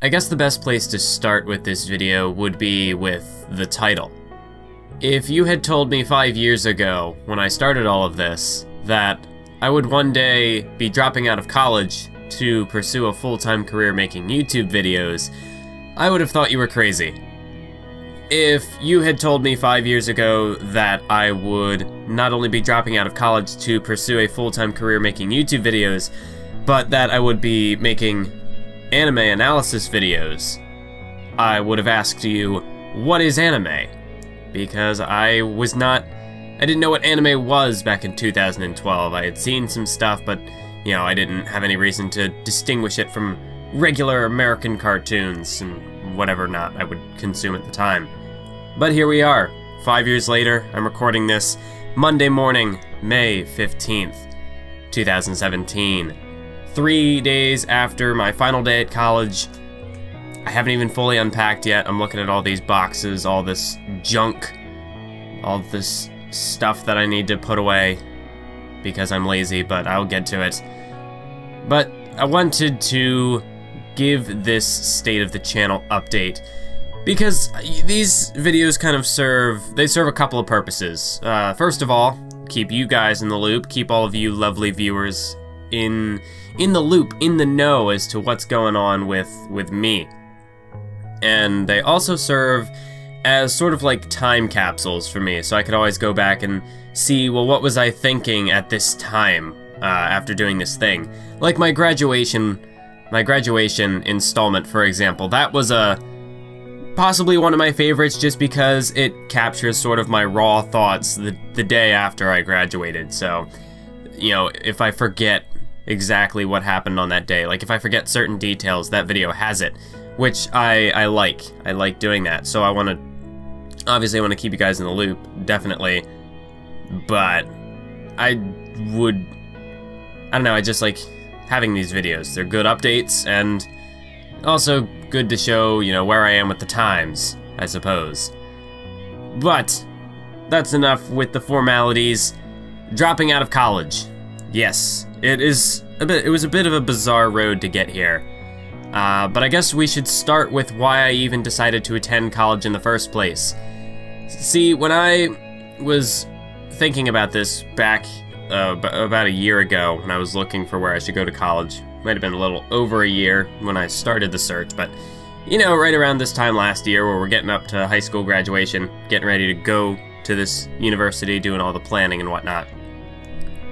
I guess the best place to start with this video would be with the title. If you had told me 5 years ago, when I started all of this, that I would one day be dropping out of college to pursue a full-time career making YouTube videos, I would have thought you were crazy. If you had told me 5 years ago that I would not only be dropping out of college to pursue a full-time career making YouTube videos, but that I would be making anime analysis videos, I would have asked you, what is anime? Because I didn't know what anime was back in 2012. I had seen some stuff, but, you know, I didn't have any reason to distinguish it from regular American cartoons and whatever not I would consume at the time. But here we are, 5 years later. I'm recording this Monday morning, May 15th, 2017. 3 days after my final day at college. I haven't even fully unpacked yet. I'm looking at all these boxes, all this junk, all this stuff that I need to put away because I'm lazy, but I'll get to it. But I wanted to give this state of the channel update because these videos kind of serve a couple of purposes. First of all, keep you guys in the loop, keep all of you lovely viewers in the loop, in the know as to what's going on with me. And they also serve as sort of like time capsules for me, so I could always go back and see, well, what was I thinking at this time after doing this thing? Like my graduation installment, for example. That was possibly one of my favorites just because it captures sort of my raw thoughts the day after I graduated. So, you know, if I forget exactly what happened on that day, like if I forget certain details, that video has it, which I like. I like doing that. So I obviously want to keep you guys in the loop, definitely, but I don't know, I just like having these videos. They're good updates and also good to show, you know, where I am with the times, I suppose. But that's enough with the formalities. Dropping out of college. Yes, it was a bit of a bizarre road to get here. But I guess we should start with why I even decided to attend college in the first place. See, when I was thinking about this back about a year ago, when I was looking for where I should go to college, might have been a little over a year when I started the search, but, you know, right around this time last year where we're getting up to high school graduation, getting ready to go to this university, doing all the planning and whatnot.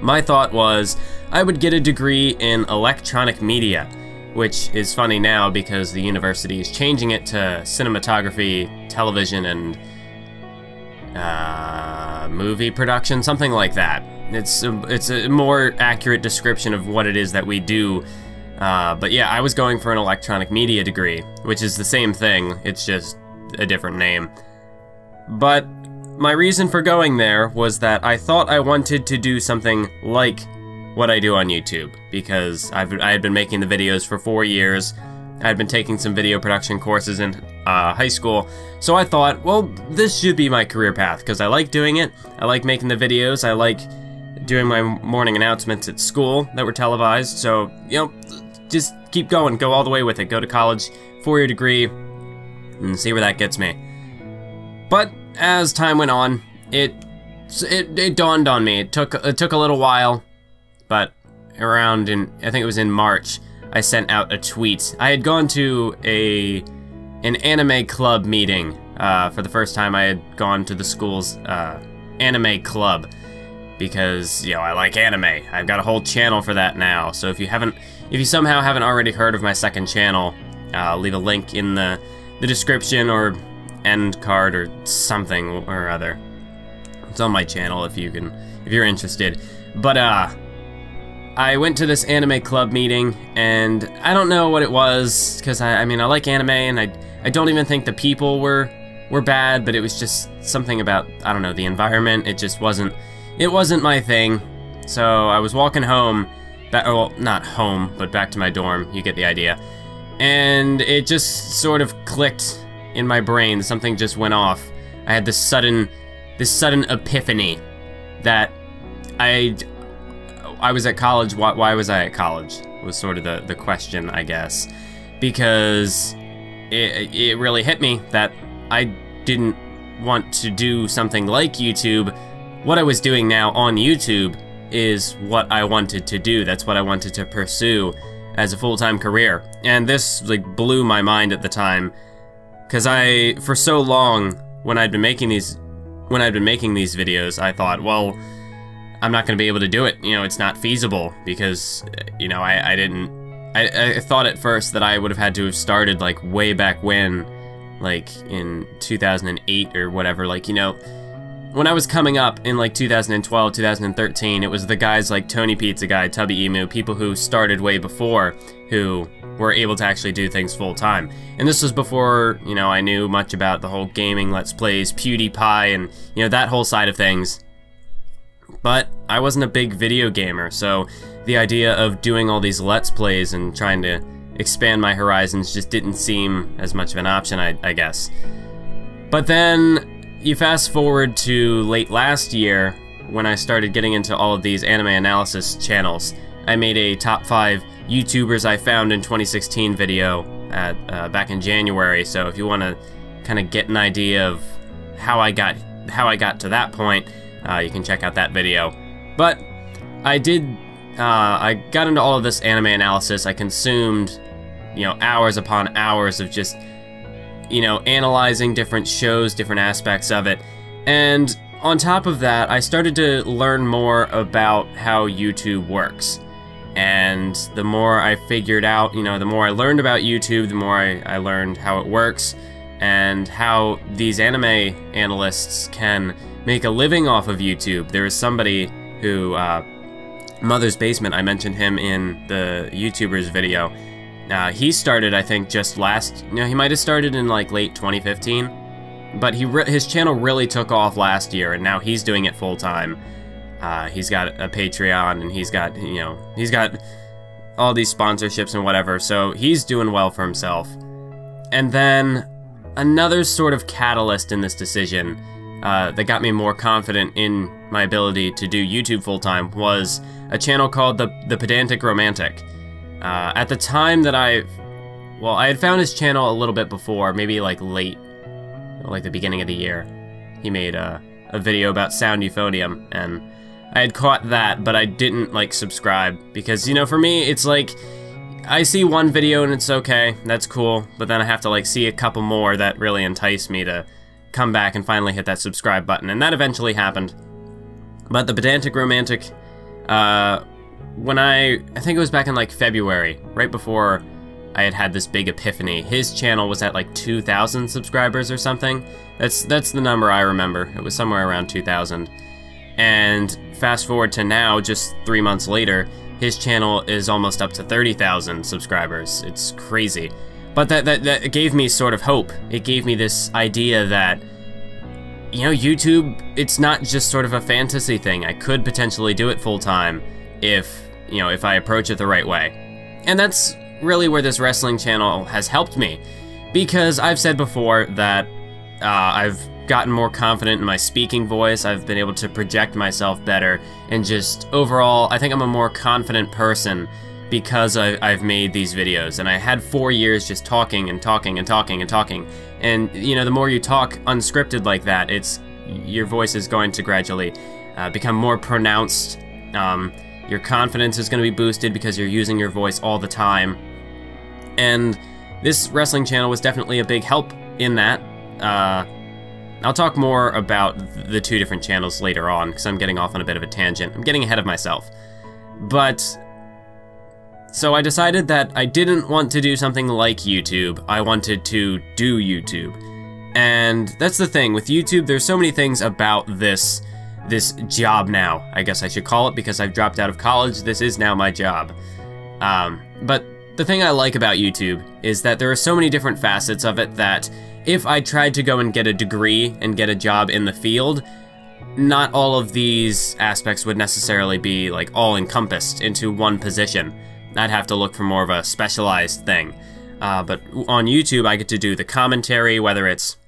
My thought was I would get a degree in electronic media, which is funny now because the university is changing it to cinematography, television, and movie production, something like that. It's a more accurate description of what it is that we do. But yeah, I was going for an electronic media degree, which is the same thing, it's just a different name. But my reason for going there was that I thought I wanted to do something like what I do on YouTube, because I had been making the videos for 4 years. I had been taking some video production courses in high school, so I thought, well, this should be my career path, because I like doing it, I like making the videos, I like doing my morning announcements at school that were televised, so, you know, just keep going, go all the way with it, go to college, 4-year degree, and see where that gets me. But as time went on, it dawned on me. It took a little while, but I think it was in March, I sent out a tweet. I had gone to an anime club meeting. For the first time I had gone to the school's anime club because, you know, I like anime. I've got a whole channel for that now. So if you somehow haven't already heard of my second channel, I'll leave a link in the description or end card or something or other. It's on my channel if you're interested. But I went to this anime club meeting, and I don't know what it was, because I mean I like anime, and I don't even think the people were bad, but it was just something about, I don't know, the environment. It wasn't my thing. So I was walking home, well, not home, but back to my dorm, you get the idea. And it just sort of clicked in my brain, something just went off. I had this sudden epiphany that I was at college. Why was I at college? Was sort of the question, I guess. Because it really hit me that I didn't want to do something like YouTube. What I was doing now on YouTube is what I wanted to do. That's what I wanted to pursue as a full-time career. And this like blew my mind at the time, because for so long when I'd been making these videos, I thought, well, I'm not going to be able to do it. You know, it's not feasible, because, you know, I thought at first that I would have had to have started like way back when, like in 2008 or whatever. Like, you know, when I was coming up in like 2012, 2013, it was the guys like Tony Pizza Guy, Tubby Emu, people who started way before, who were able to actually do things full time. And this was before, you know, I knew much about the whole gaming Let's Plays, PewDiePie, and, you know, that whole side of things. But I wasn't a big video gamer, so the idea of doing all these Let's Plays and trying to expand my horizons just didn't seem as much of an option, I guess. But then you fast forward to late last year, when I started getting into all of these anime analysis channels. I made a top 5 YouTubers I found in 2016 video back in January, so if you want to kind of get an idea of how I got to that point, you can check out that video. But I got into all of this anime analysis. I consumed, you know, hours upon hours of just, you know, analyzing different shows, different aspects of it. And on top of that, I started to learn more about how YouTube works. And the more I figured out, you know, the more I learned about YouTube, the more I learned how it works and how these anime analysts can make a living off of YouTube. There is somebody who, Mother's Basement, I mentioned him in the YouTubers video. He started, I think, just he might have started in like late 2015, but his channel really took off last year, and now he's doing it full time. He's got a Patreon, and he's got all these sponsorships and whatever, so he's doing well for himself. And then another sort of catalyst in this decision that got me more confident in my ability to do YouTube full time was a channel called the Pedantic Romantic. At the time that I had found his channel a little bit before, maybe like late, like the beginning of the year. He made a video about sound euphonium, and I had caught that, but I didn't like subscribe, because, you know, for me, it's like, I see one video and it's okay, that's cool, but then I have to like see a couple more that really entice me to come back and finally hit that subscribe button, and that eventually happened. But the Pedantic Romantic, when I think it was back in like February, right before I had this big epiphany, his channel was at like 2,000 subscribers or something. That's the number I remember. It was somewhere around 2,000. And fast forward to now, just 3 months later, his channel is almost up to 30,000 subscribers. It's crazy. But that gave me sort of hope. It gave me this idea that, you know, YouTube, it's not just sort of a fantasy thing. I could potentially do it full time if I approach it the right way. And that's really where this wrestling channel has helped me, because I've said before that I've gotten more confident in my speaking voice, I've been able to project myself better, and just overall, I think I'm a more confident person because I've made these videos. And I had 4 years just talking and talking and talking and talking. And, you know, the more you talk unscripted like that, your voice is going to gradually become more pronounced. Your confidence is going to be boosted because you're using your voice all the time. And this wrestling channel was definitely a big help in that. I'll talk more about the two different channels later on, because I'm getting off on a bit of a tangent. I'm getting ahead of myself. But so I decided that I didn't want to do something like YouTube. I wanted to do YouTube. And that's the thing, with YouTube, there's so many things about this job now, I guess I should call it, because I've dropped out of college. This is now my job. But the thing I like about YouTube is that there are so many different facets of it that if I tried to go and get a degree and get a job in the field, not all of these aspects would necessarily be like all encompassed into one position. I'd have to look for more of a specialized thing. But on YouTube, I get to do the commentary, whether it's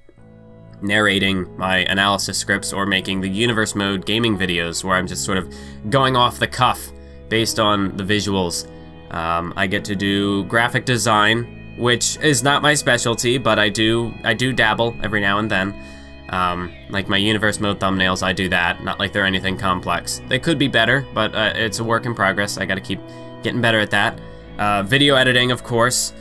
narrating my analysis scripts or making the universe mode gaming videos where I'm just sort of going off the cuff based on the visuals. I get to do graphic design, which is not my specialty, but I do dabble every now and then. Like my universe mode thumbnails, I do that. Not like they're anything complex. They could be better, but it's a work in progress. I gotta keep getting better at that. Video editing, of course.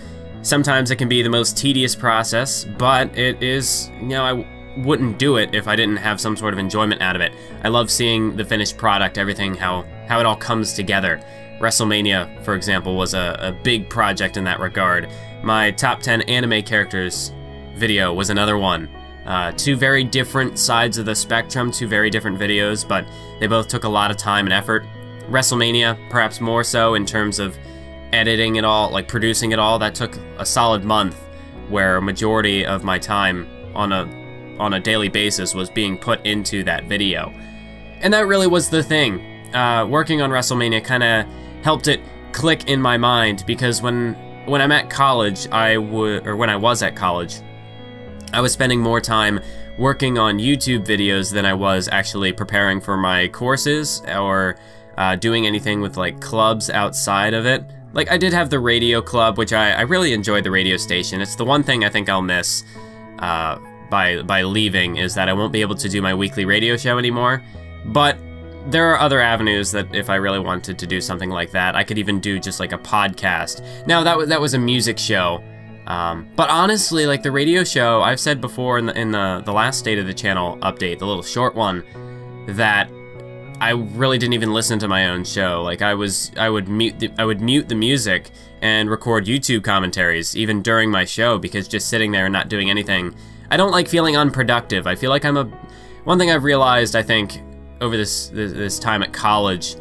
Sometimes it can be the most tedious process, but it is, you know, I wouldn't do it if I didn't have some sort of enjoyment out of it. I love seeing the finished product, everything, how it all comes together. WrestleMania, for example, was a big project in that regard. My top 10 anime characters video was another one. Two very different sides of the spectrum, two very different videos, but they both took a lot of time and effort. WrestleMania, perhaps more so in terms of editing it all, like producing it all, that took a solid month, where a majority of my time on a daily basis was being put into that video. And that really was the thing. Working on WrestleMania kind of helped it click in my mind, because when I'm at college, when I was at college, I was spending more time working on YouTube videos than I was actually preparing for my courses or doing anything with like clubs outside of it. Like, I did have the radio club, which I really enjoyed the radio station. It's the one thing I think I'll miss by leaving, is that I won't be able to do my weekly radio show anymore. But there are other avenues that if I really wanted to do something like that, I could even do just like a podcast. Now, that was a music show. But honestly, like the radio show, I've said before in the last State of the Channel update, the little short one, that I really didn't even listen to my own show. Like I would mute the music and record YouTube commentaries even during my show, because just sitting there and not doing anything, I don't like feeling unproductive. I feel like one thing I've realized, I think, over this time at college,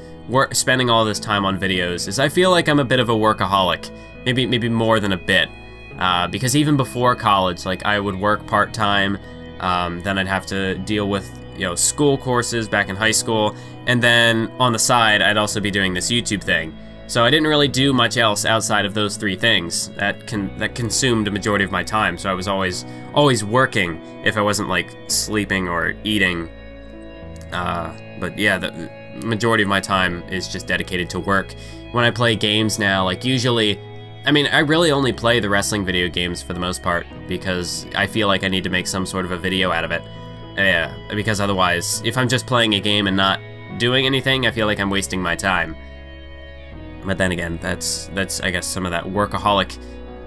spending all this time on videos, is I feel like I'm a bit of a workaholic. Maybe more than a bit. Because even before college, like I would work part-time, then I'd have to deal with, you know, school courses back in high school, and then on the side, I'd also be doing this YouTube thing. So I didn't really do much else outside of those three things that consumed a majority of my time. So I was always working if I wasn't like sleeping or eating. But yeah, the majority of my time is just dedicated to work. When I play games now, like usually, I mean, I really only play the wrestling video games for the most part, because I feel like I need to make some sort of a video out of it. Because otherwise, if I'm just playing a game and not doing anything, I feel like I'm wasting my time. But then again, that's I guess some of that workaholic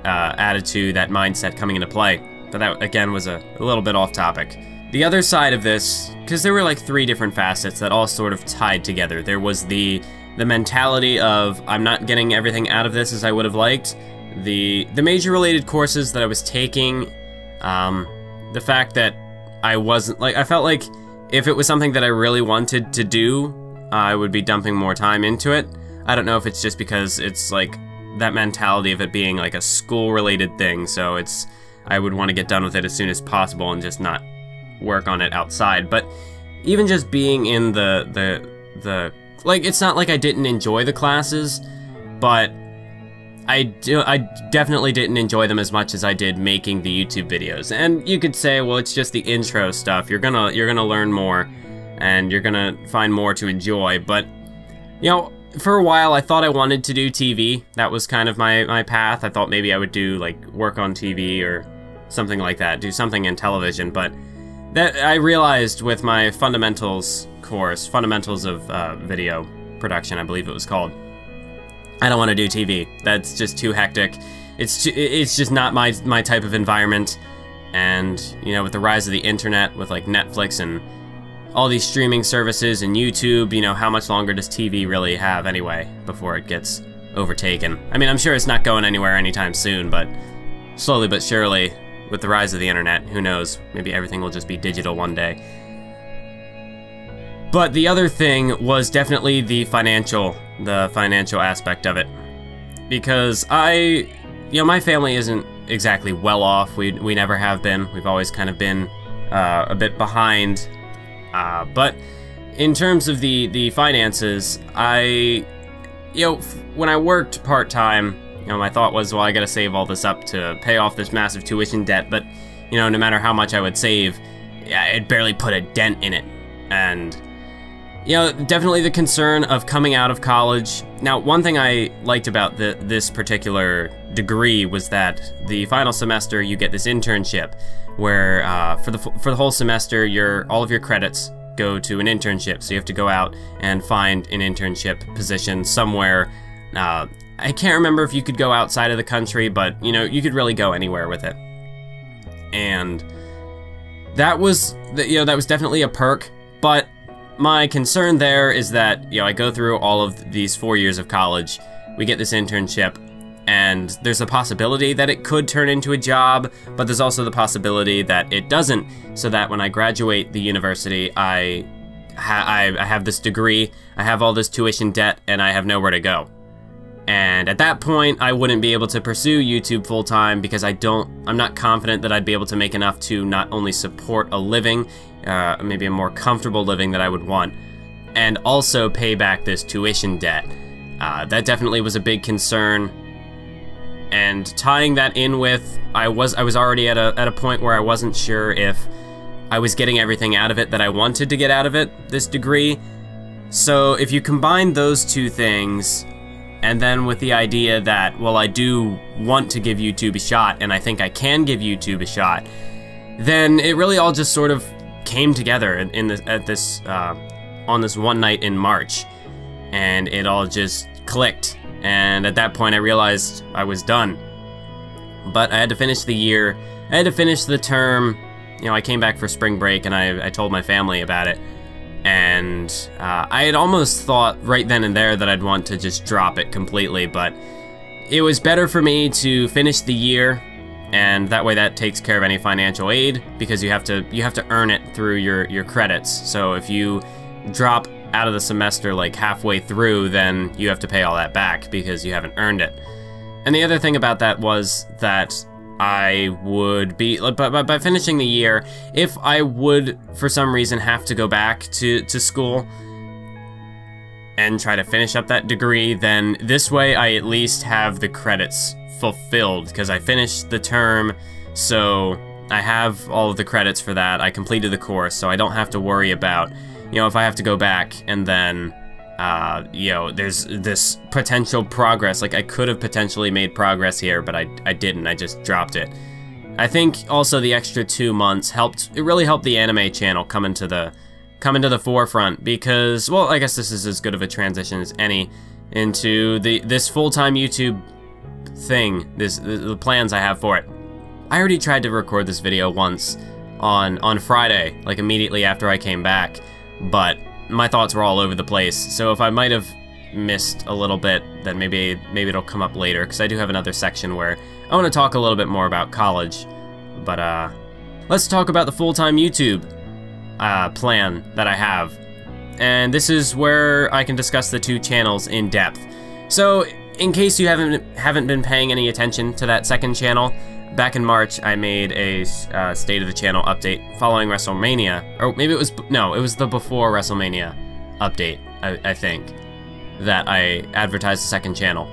attitude, that mindset coming into play. But that, again, was a little bit off topic. The other side of this, because there were like three different facets that all sort of tied together. There was the mentality of, I'm not getting everything out of this as I would have liked. The major related courses that I was taking, the fact that I wasn't, like, I felt like if it was something that I really wanted to do, I would be dumping more time into it. I don't know if it's just because it's like that mentality of it being like a school-related thing, so I would want to get done with it as soon as possible and just not work on it outside. But even just being in the like, it's not like I didn't enjoy the classes, but I definitely didn't enjoy them as much as I did making the YouTube videos. And you could say, well, it's just the intro stuff. You're gonna learn more, and you're gonna find more to enjoy. But, you know, for a while I thought I wanted to do TV. That was kind of my path. I thought maybe I would do like work on TV or something like that, do something in television. But that I realized with my fundamentals course, fundamentals of video production, I believe it was called, I don't want to do TV. That's just too hectic. It's just not my type of environment. And, you know, with the rise of the internet, with like Netflix and all these streaming services and YouTube, you know, how much longer does TV really have anyway before it gets overtaken? I mean, I'm sure it's not going anywhere anytime soon, but slowly but surely, with the rise of the internet, who knows? Maybe everything will just be digital one day. But the other thing was definitely the financial aspect of it. Because you know, my family isn't exactly well off. We never have been. We've always kind of been a bit behind. But in terms of the finances, you know, when I worked part-time, you know, my thought was, well, I gotta save all this up to pay off this massive tuition debt. But, you know, no matter how much I would save, it barely put a dent in it. And, You know, definitely the concern of coming out of college. Now, one thing I liked about this particular degree was that the final semester you get this internship, where for the whole semester all of your credits go to an internship. So you have to go out and find an internship position somewhere. I can't remember if you could go outside of the country, but you know, you could really go anywhere with it. And that was definitely a perk, but my concern there is that, you know, I go through all of these 4 years of college, we get this internship, and there's a possibility that it could turn into a job, but there's also the possibility that it doesn't, so that when I graduate the university, I have this degree, I have all this tuition debt, and I have nowhere to go. And at that point, I wouldn't be able to pursue YouTube full-time because I'm not confident that I'd be able to make enough to not only support a living, maybe a more comfortable living that I would want, and also pay back this tuition debt. That definitely was a big concern. And tying that in with, I was already at a point where I wasn't sure if I was getting everything out of it that I wanted to get out of it, this degree. So if you combine those two things, and then with the idea that, well, I do want to give YouTube a shot, and I think I can give YouTube a shot, then it really all just sort of came together on this one night in March, and it all just clicked. And at that point, I realized I was done. But I had to finish the year. I had to finish the term. You know, I came back for spring break, and I told my family about it. And I had almost thought right then and there that I'd want to just drop it completely, but it was better for me to finish the year, and that way that takes care of any financial aid, because you have to earn it through your credits. So if you drop out of the semester like halfway through, then you have to pay all that back because you haven't earned it. And the other thing about that was that I would be, by finishing the year, if I would for some reason have to go back to school and try to finish up that degree, then this way I at least have the credits fulfilled, because I finished the term, so I have all of the credits for that. I completed the course, so I don't have to worry about, you know, if I have to go back and then you know, there's this potential progress. Like, I could have potentially made progress here, but I didn't. I just dropped it. I think also the extra 2 months helped. It really helped the anime channel come into the forefront, because, well, I guess this is as good of a transition as any into this full-time YouTube thing. The plans I have for it. I already tried to record this video once on Friday, like immediately after I came back, but my thoughts were all over the place, so if I might have missed a little bit, then maybe it'll come up later, because I do have another section where I want to talk a little bit more about college. But let's talk about the full-time YouTube plan that I have. And this is where I can discuss the two channels in depth. So, in case you haven't been paying any attention to that second channel, back in March, I made a State of the Channel update following WrestleMania. Or maybe it was the before WrestleMania update, I think, that I advertised the second channel.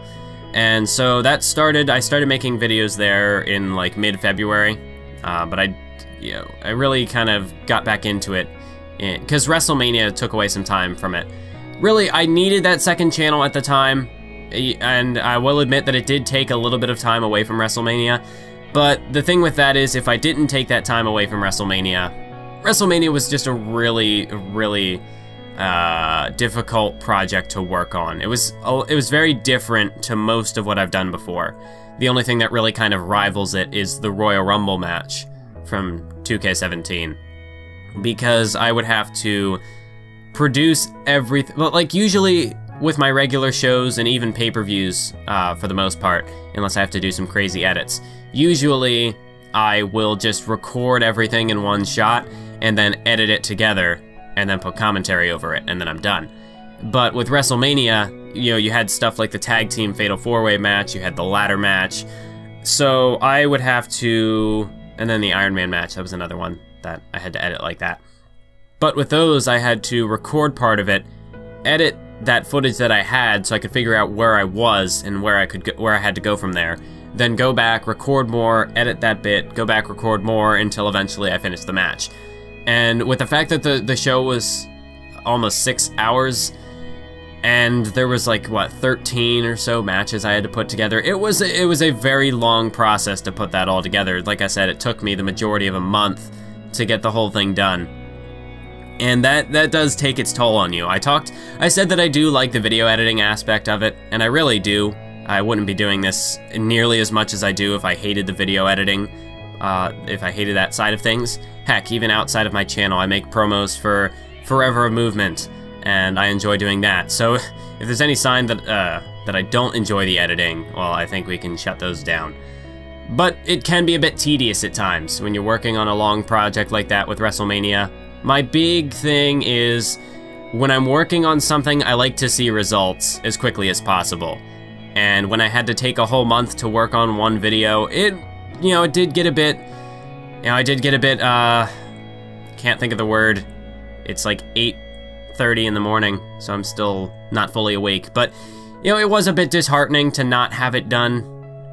And so that I started making videos there in like mid-February, but I really kind of got back into it because WrestleMania took away some time from it. Really, I needed that second channel at the time, and I will admit that it did take a little bit of time away from WrestleMania. But the thing with that is, if I didn't take that time away from WrestleMania was just a really difficult project to work on. It was very different to most of what I've done before. The only thing that really kind of rivals it is the Royal Rumble match from 2K17, because I would have to produce everything. Well, like usually with my regular shows and even pay-per-views, for the most part, unless I have to do some crazy edits. Usually, I will just record everything in one shot and then edit it together and then put commentary over it, and then I'm done. But with WrestleMania, you know, you had stuff like the tag team Fatal 4-Way match, you had the ladder match, so I would have to, and then the Iron Man match, that was another one that I had to edit like that. But with those, I had to record part of it, edit that footage that I had so I could figure out where I was and where I had to go from there. Then go back, record more, edit that bit, go back, record more, until eventually I finished the match. And with the fact that the show was almost 6 hours, and there was like, what, 13 or so matches I had to put together. It was a very long process to put that all together. Like I said, it took me the majority of a month to get the whole thing done. And that does take its toll on you. I said that I do like the video editing aspect of it, and I really do. I wouldn't be doing this nearly as much as I do if I hated the video editing, if I hated that side of things. Heck, even outside of my channel, I make promos for Forever a Movement, and I enjoy doing that. So if there's any sign that I don't enjoy the editing, well, I think we can shut those down. But it can be a bit tedious at times when you're working on a long project like that with WrestleMania. My big thing is, when I'm working on something, I like to see results as quickly as possible. And when I had to take a whole month to work on one video, it did get a bit, can't think of the word. It's like 8:30 in the morning, so I'm still not fully awake. But, it was a bit disheartening to not have it done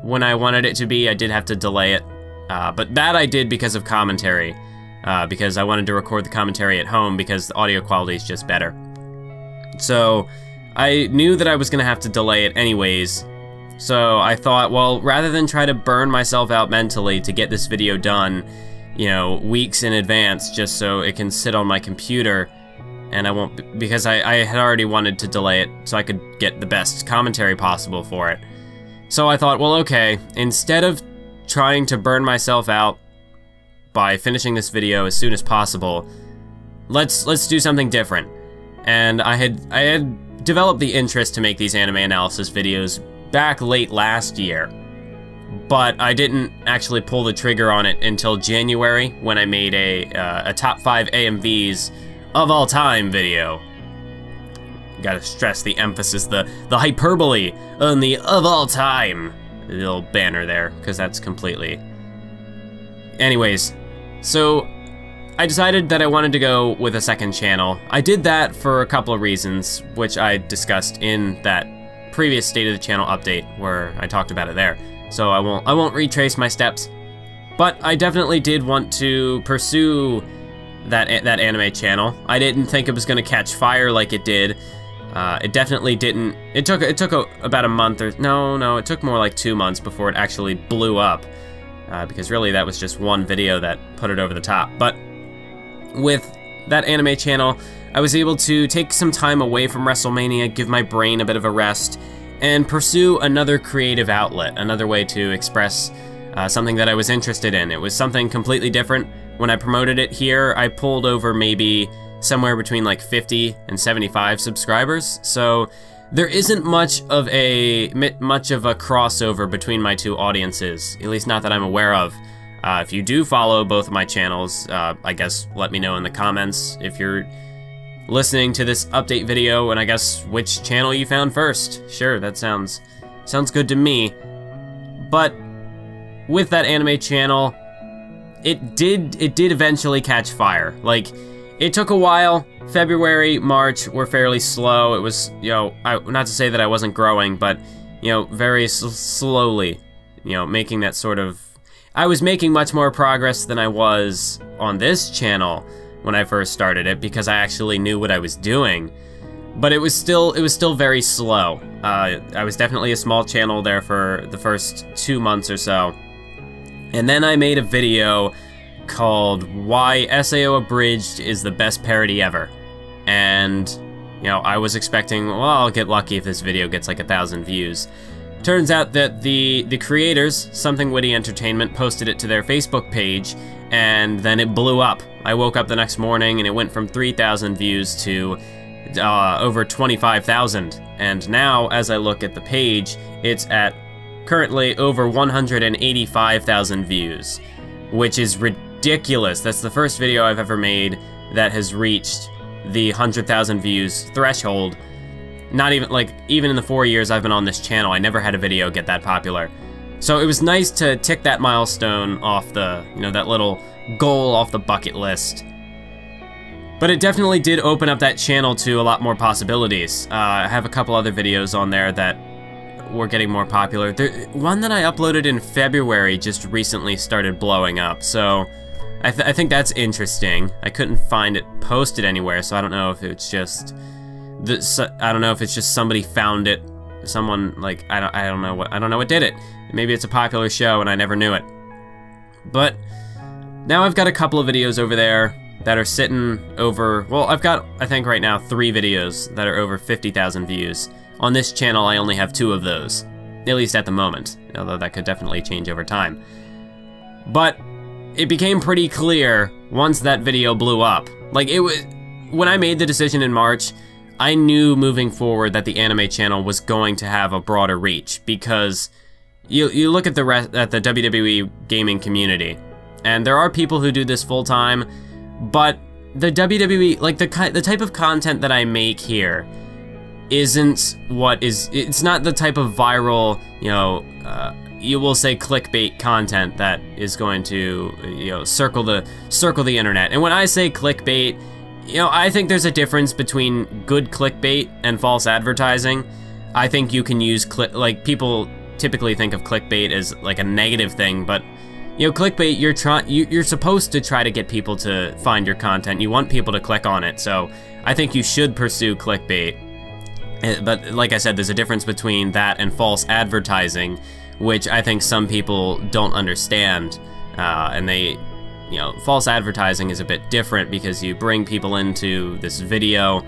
when I wanted it to be. I did have to delay it. But that I did because of commentary. Because I wanted to record the commentary at home because the audio quality is just better. So I knew that I was going to have to delay it anyways. So I thought, well, rather than try to burn myself out mentally to get this video done, weeks in advance just so it can sit on my computer, and I won't, because I had already wanted to delay it so I could get the best commentary possible for it. So I thought, well, okay, instead of trying to burn myself out by finishing this video as soon as possible, let's do something different. And I had developed the interest to make these anime analysis videos back late last year, but I didn't actually pull the trigger on it until January, when I made a top 5 AMVs of all time video. Gotta stress the emphasis, the hyperbole on the of all time little banner there, because that's completely... Anyways, so I decided that I wanted to go with a second channel. I did that for a couple of reasons, which I discussed in that previous State of the Channel update where I talked about it there. So I won't retrace my steps, but I definitely did want to pursue that anime channel. I didn't think it was going to catch fire like it did. It definitely didn't. It took about a month, or no, it took more like 2 months before it actually blew up. Because really that was just one video that put it over the top. But with that anime channel, I was able to take some time away from WrestleMania, give my brain a bit of a rest, and pursue another creative outlet, another way to express something that I was interested in. It was something completely different. When I promoted it here, I pulled over maybe somewhere between like 50 and 75 subscribers, so there isn't much of a crossover between my two audiences, at least not that I'm aware of. If you do follow both of my channels, I guess let me know in the comments if you're listening to this update video, and I guess which channel you found first. Sure, that sounds good to me. But with that anime channel, it did eventually catch fire. Like, it took a while. February, March were fairly slow. It was, not to say that I wasn't growing, but, very slowly, making that sort of... I was making much more progress than I was on this channel when I first started it, because I actually knew what I was doing. But it was still very slow. I was definitely a small channel there for the first 2 months or so. And then I made a video called Why SAO Abridged is the Best Parody Ever. And, I was expecting, well, I'll get lucky if this video gets like 1,000 views. Turns out that the creators, Something Witty Entertainment, posted it to their Facebook page, and then it blew up. I woke up the next morning and it went from 3,000 views to over 25,000. And now, as I look at the page, it's at currently over 185,000 views, which is ridiculous. That's the first video I've ever made that has reached the 100,000 views threshold. Not even, even in the 4 years I've been on this channel, I never had a video get that popular. So it was nice to tick that milestone off the, that little goal off the bucket list. But it definitely did open up that channel to a lot more possibilities. I have a couple other videos on there that were getting more popular. One that I uploaded in February just recently started blowing up, so I think that's interesting. I couldn't find it posted anywhere, so I don't know if it's just I don't know if it's just somebody found it. Someone like I don't know what did it. Maybe it's a popular show and I never knew it. But now I've got a couple of videos over there that are sitting over, well, I've got, I think right now, 3 videos that are over 50,000 views. On this channel, I only have 2 of those, at least at the moment, although that could definitely change over time. But it became pretty clear once that video blew up. Like, it was, when I made the decision in March, I knew moving forward that the anime channel was going to have a broader reach, because you look at the WWE gaming community, and there are people who do this full-time, but the WWE, like the type of content that I make here isn't it's not the type of viral, you know, you will say clickbait content that is going to, you know, circle the internet. And when I say clickbait, you know, I think there's a difference between good clickbait and false advertising. I think you can use like, people typically think of clickbait as like a negative thing, but you know, clickbait, you're supposed to try to get people to find your content. You want people to click on it, so I think you should pursue clickbait. But like I said, there's a difference between that and false advertising, which I think some people don't understand. And they, you know, false advertising is a bit different because you bring people into this video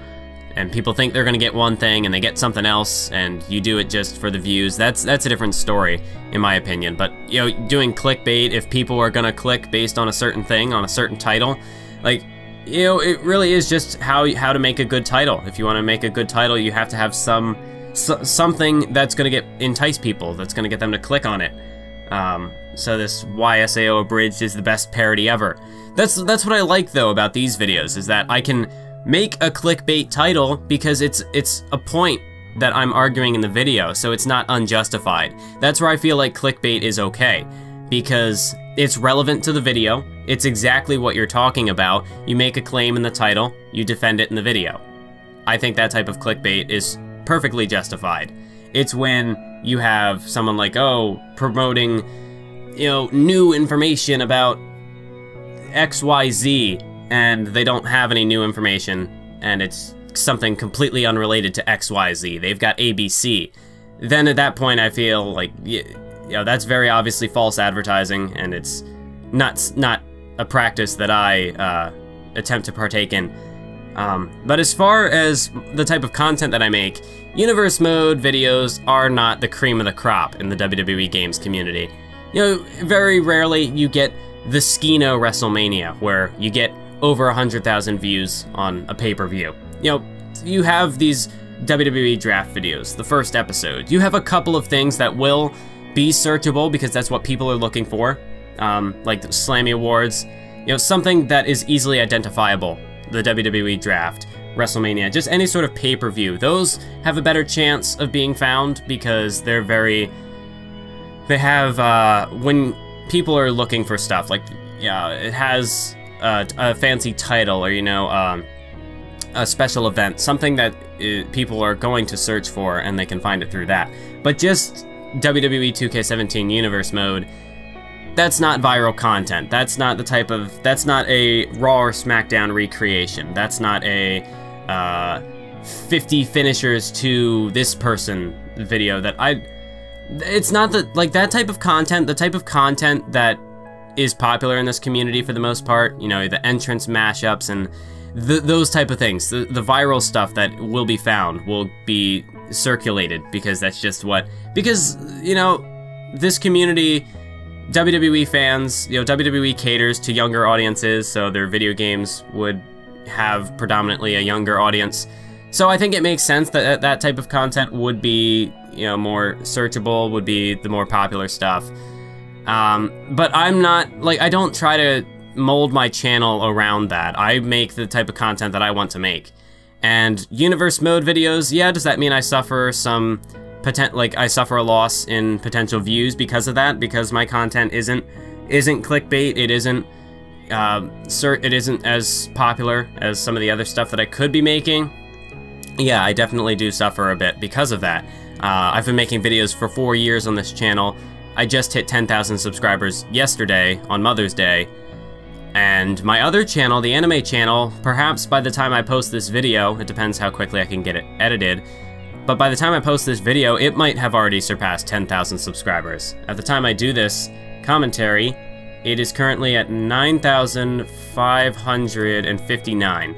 and people think they're gonna get one thing and they get something else, and you do it just for the views. That's a different story, in my opinion. But, you know, doing clickbait, if people are gonna click based on a certain thing, on a certain title, like, you know, it really is just how to make a good title. If you want to make a good title, you have to have something that's gonna entice people, that's gonna get them to click on it. So this YSAO Abridged is the best parody ever. That's what I like, though, about these videos, is that I can make a clickbait title because it's a point that I'm arguing in the video, so it's not unjustified. That's where I feel like clickbait is okay, because it's relevant to the video, it's exactly what you're talking about, you make a claim in the title, you defend it in the video. I think that type of clickbait is perfectly justified. It's when you have someone like, oh, promoting, you know, new information about XYZ, and they don't have any new information, and it's something completely unrelated to XYZ. They've got ABC. Then at that point, I feel like, you know, that's very obviously false advertising, and it's not a practice that I attempt to partake in. But as far as the type of content that I make, Universe Mode videos are not the cream of the crop in the WWE games community. You know, very rarely you get the Skino WrestleMania, where you get over 100,000 views on a pay-per-view. You know, you have these WWE draft videos, the first episode. You have a couple of things that will be searchable because that's what people are looking for, like the Slammy Awards. You know, something that is easily identifiable. The WWE draft, WrestleMania, just any sort of pay-per-view. Those have a better chance of being found because they're they have, when people are looking for stuff, like, yeah, it has a fancy title, or, you know, a special event, something that people are going to search for, and they can find it through that. But just WWE 2K17 Universe Mode, that's not viral content. That's not the type of, that's not a Raw or SmackDown recreation. That's not a 50 finishers to this person video that it's not like that type of content, the type of content that is popular in this community for the most part, you know, the entrance mashups and those type of things. The viral stuff that will be found will be circulated because that's just because, you know, this community, WWE fans, you know, WWE caters to younger audiences, so their video games would have predominantly a younger audience. So I think it makes sense that that type of content would be, you know, more searchable, would be the more popular stuff. But I'm not, like, I don't try to mold my channel around that. I make the type of content that I want to make. And Universe Mode videos, yeah, does that mean I suffer some I suffer a loss in potential views because of that? Because my content isn't clickbait, it isn't as popular as some of the other stuff that I could be making. Yeah, I definitely do suffer a bit because of that. I've been making videos for 4 years on this channel. I just hit 10,000 subscribers yesterday on Mother's Day. And my other channel, the anime channel, perhaps by the time I post this video, it depends how quickly I can get it edited, but by the time I post this video, it might have already surpassed 10,000 subscribers. At the time I do this commentary, it is currently at 9,559.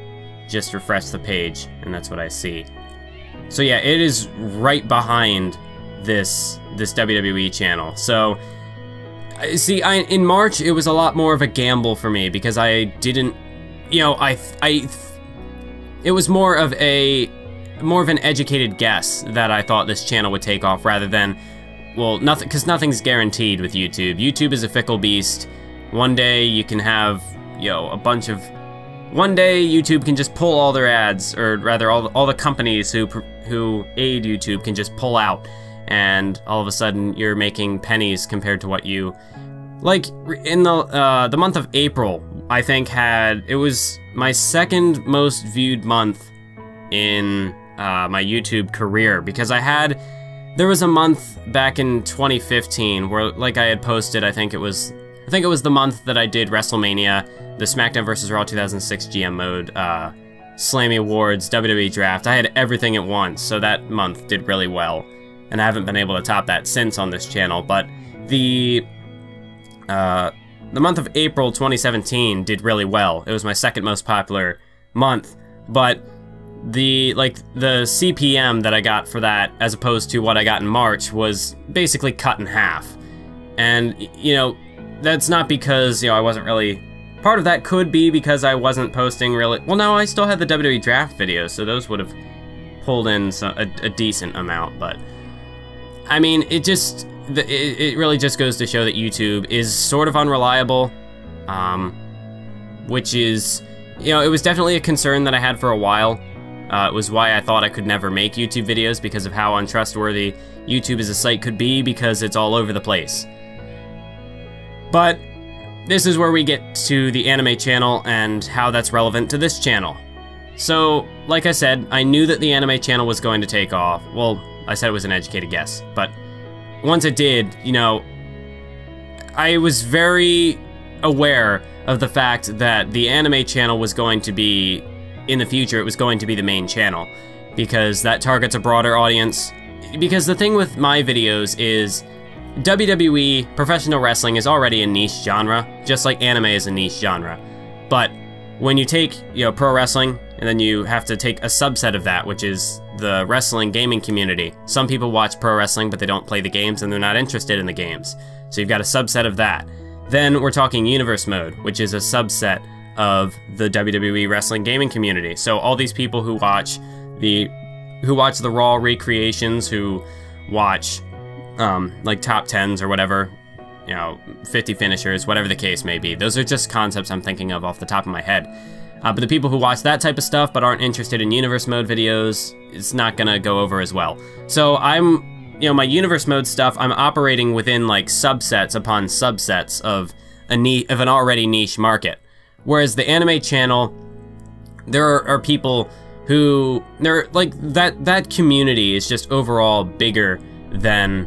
Just refresh the page, and that's what I see. So yeah, it is right behind this WWE channel. So, see, in March, it was a lot more of a gamble for me because I didn't, you know, it was more of an educated guess that I thought this channel would take off rather than, well, nothing, because nothing's guaranteed with YouTube. YouTube is a fickle beast. One day you can have, you know, one day YouTube can just pull all their ads, or rather all the companies who aid YouTube can just pull out, and all of a sudden you're making pennies compared to what you, like in the month of April, I think it was my second most viewed month in my YouTube career, because there was a month back in 2015 where, like, I had posted, I think it was the month that I did WrestleMania, the SmackDown vs. Raw 2006 GM mode, Slammy Awards, WWE Draft. I had everything at once, so that month did really well. And I haven't been able to top that since on this channel, but the month of April 2017 did really well. It was my second most popular month, but the CPM that I got for that, as opposed to what I got in March, was basically cut in half. And, you know, that's not because, you know, I wasn't really... Part of that could be because I wasn't posting really... Well, no, I still had the WWE Draft videos, so those would have pulled in a decent amount, but... I mean, it really just goes to show that YouTube is sort of unreliable, which is... You know, it was definitely a concern that I had for a while. It was why I thought I could never make YouTube videos, because of how untrustworthy YouTube as a site could be, because it's all over the place. But this is where we get to the anime channel and how that's relevant to this channel. So, like I said, I knew that the anime channel was going to take off. Well, I said it was an educated guess, but once it did, you know, I was very aware of the fact that the anime channel was going to be, in the future, it was going to be the main channel, because that targets a broader audience. Because the thing with my videos is, WWE, professional wrestling, is already a niche genre, just like anime is a niche genre. But when you take, you know, pro wrestling, and then you have to take a subset of that, which is the wrestling gaming community. Some people watch pro wrestling, but they don't play the games, and they're not interested in the games. So you've got a subset of that. Then we're talking universe mode, which is a subset of the WWE wrestling gaming community. So all these people who watch the Raw recreations, who watch like top 10s or whatever, you know, 50 finishers, whatever the case may be. Those are just concepts I'm thinking of off the top of my head. But the people who watch that type of stuff but aren't interested in universe mode videos, it's not gonna go over as well. So you know, my universe mode stuff, I'm operating within like subsets upon subsets of an already niche market. Whereas the anime channel, there are people who, like, that community is just overall bigger than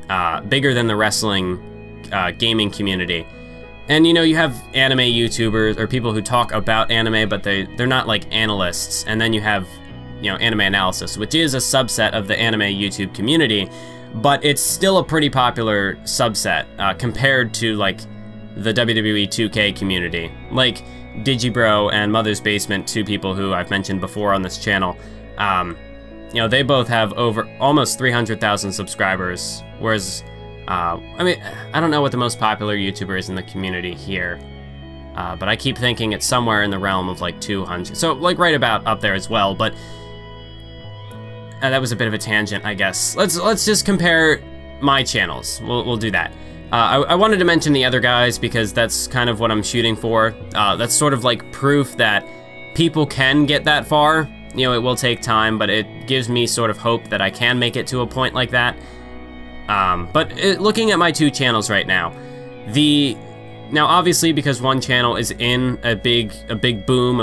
the wrestling gaming community. And, you know, you have anime YouTubers or people who talk about anime, but they're not like analysts. And then you have, you know, anime analysis, which is a subset of the anime YouTube community, but it's still a pretty popular subset compared to like the WWE 2K community. Like Digibro and Mother's Basement, two people who I've mentioned before on this channel, you know, they both have over almost 300,000 subscribers, whereas, I mean, I don't know what the most popular YouTuber is in the community here, but I keep thinking it's somewhere in the realm of like 200, so like right about up there as well, but that was a bit of a tangent, I guess. Let's just compare my channels. We'll do that. I wanted to mention the other guys because that's kind of what I'm shooting for. That's sort of like proof that people can get that far. You know, it will take time, but it gives me sort of hope that I can make it to a point like that. Looking at my two channels right now, now obviously because one channel is in a big boom,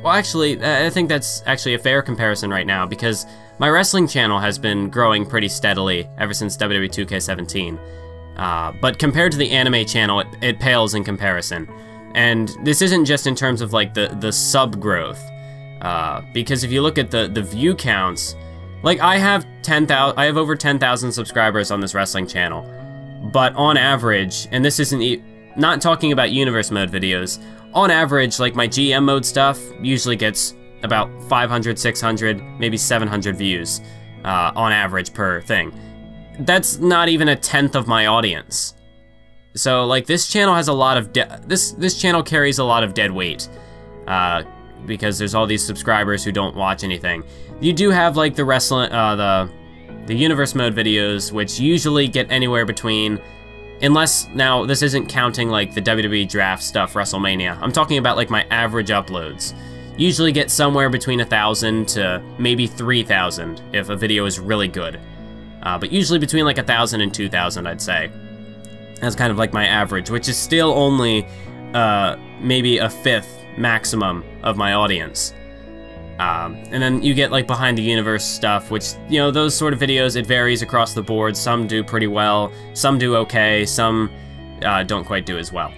well actually, I think that's actually a fair comparison right now because my wrestling channel has been growing pretty steadily ever since WWE 2K17. But compared to the anime channel, it pales in comparison. And this isn't just in terms of like the sub growth, because if you look at the view counts, like I have over 10,000 subscribers on this wrestling channel, but on average, and this isn't not talking about universe mode videos, on average, like my GM mode stuff usually gets about 500, 600, maybe 700 views on average per thing. That's not even a tenth of my audience. So like this channel has a lot of this channel carries a lot of dead weight because there's all these subscribers who don't watch anything. You do have like the wrestling the universe mode videos, which usually get anywhere between, unless now this isn't counting like the WWE draft stuff, WrestleMania. I'm talking about like my average uploads. Usually get somewhere between 1,000 to maybe 3,000 if a video is really good. But usually between like 1,000 and 2,000, I'd say. That's kind of like my average, which is still only maybe a fifth maximum of my audience. And then you get like behind the universe stuff, which, you know, those sort of videos, it varies across the board. Some do pretty well, some do okay, some don't quite do as well.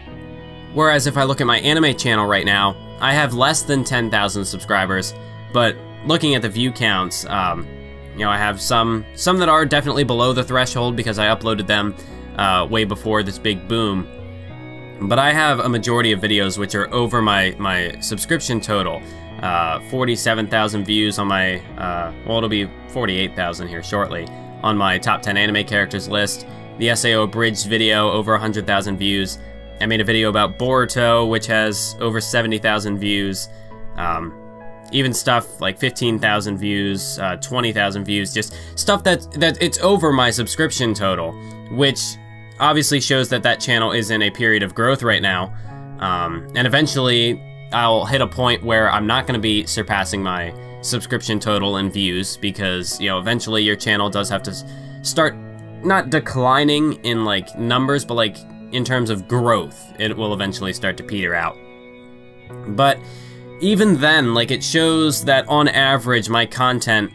Whereas if I look at my anime channel right now, I have less than 10,000 subscribers, but looking at the view counts, you know, I have some that are definitely below the threshold because I uploaded them way before this big boom. But I have a majority of videos which are over my subscription total. 47,000 views on my, well, it'll be 48,000 here shortly, on my top 10 anime characters list. The SAO Abridged video, over 100,000 views. I made a video about Boruto, which has over 70,000 views. Even stuff like 15,000 views, 20,000 views, just stuff that it's over my subscription total, which obviously shows that that channel is in a period of growth right now. And eventually I'll hit a point where I'm not going to be surpassing my subscription total in views, because, you know, eventually your channel does have to start not declining in like numbers, but like in terms of growth, it will eventually start to peter out. But even then, like, it shows that on average my content,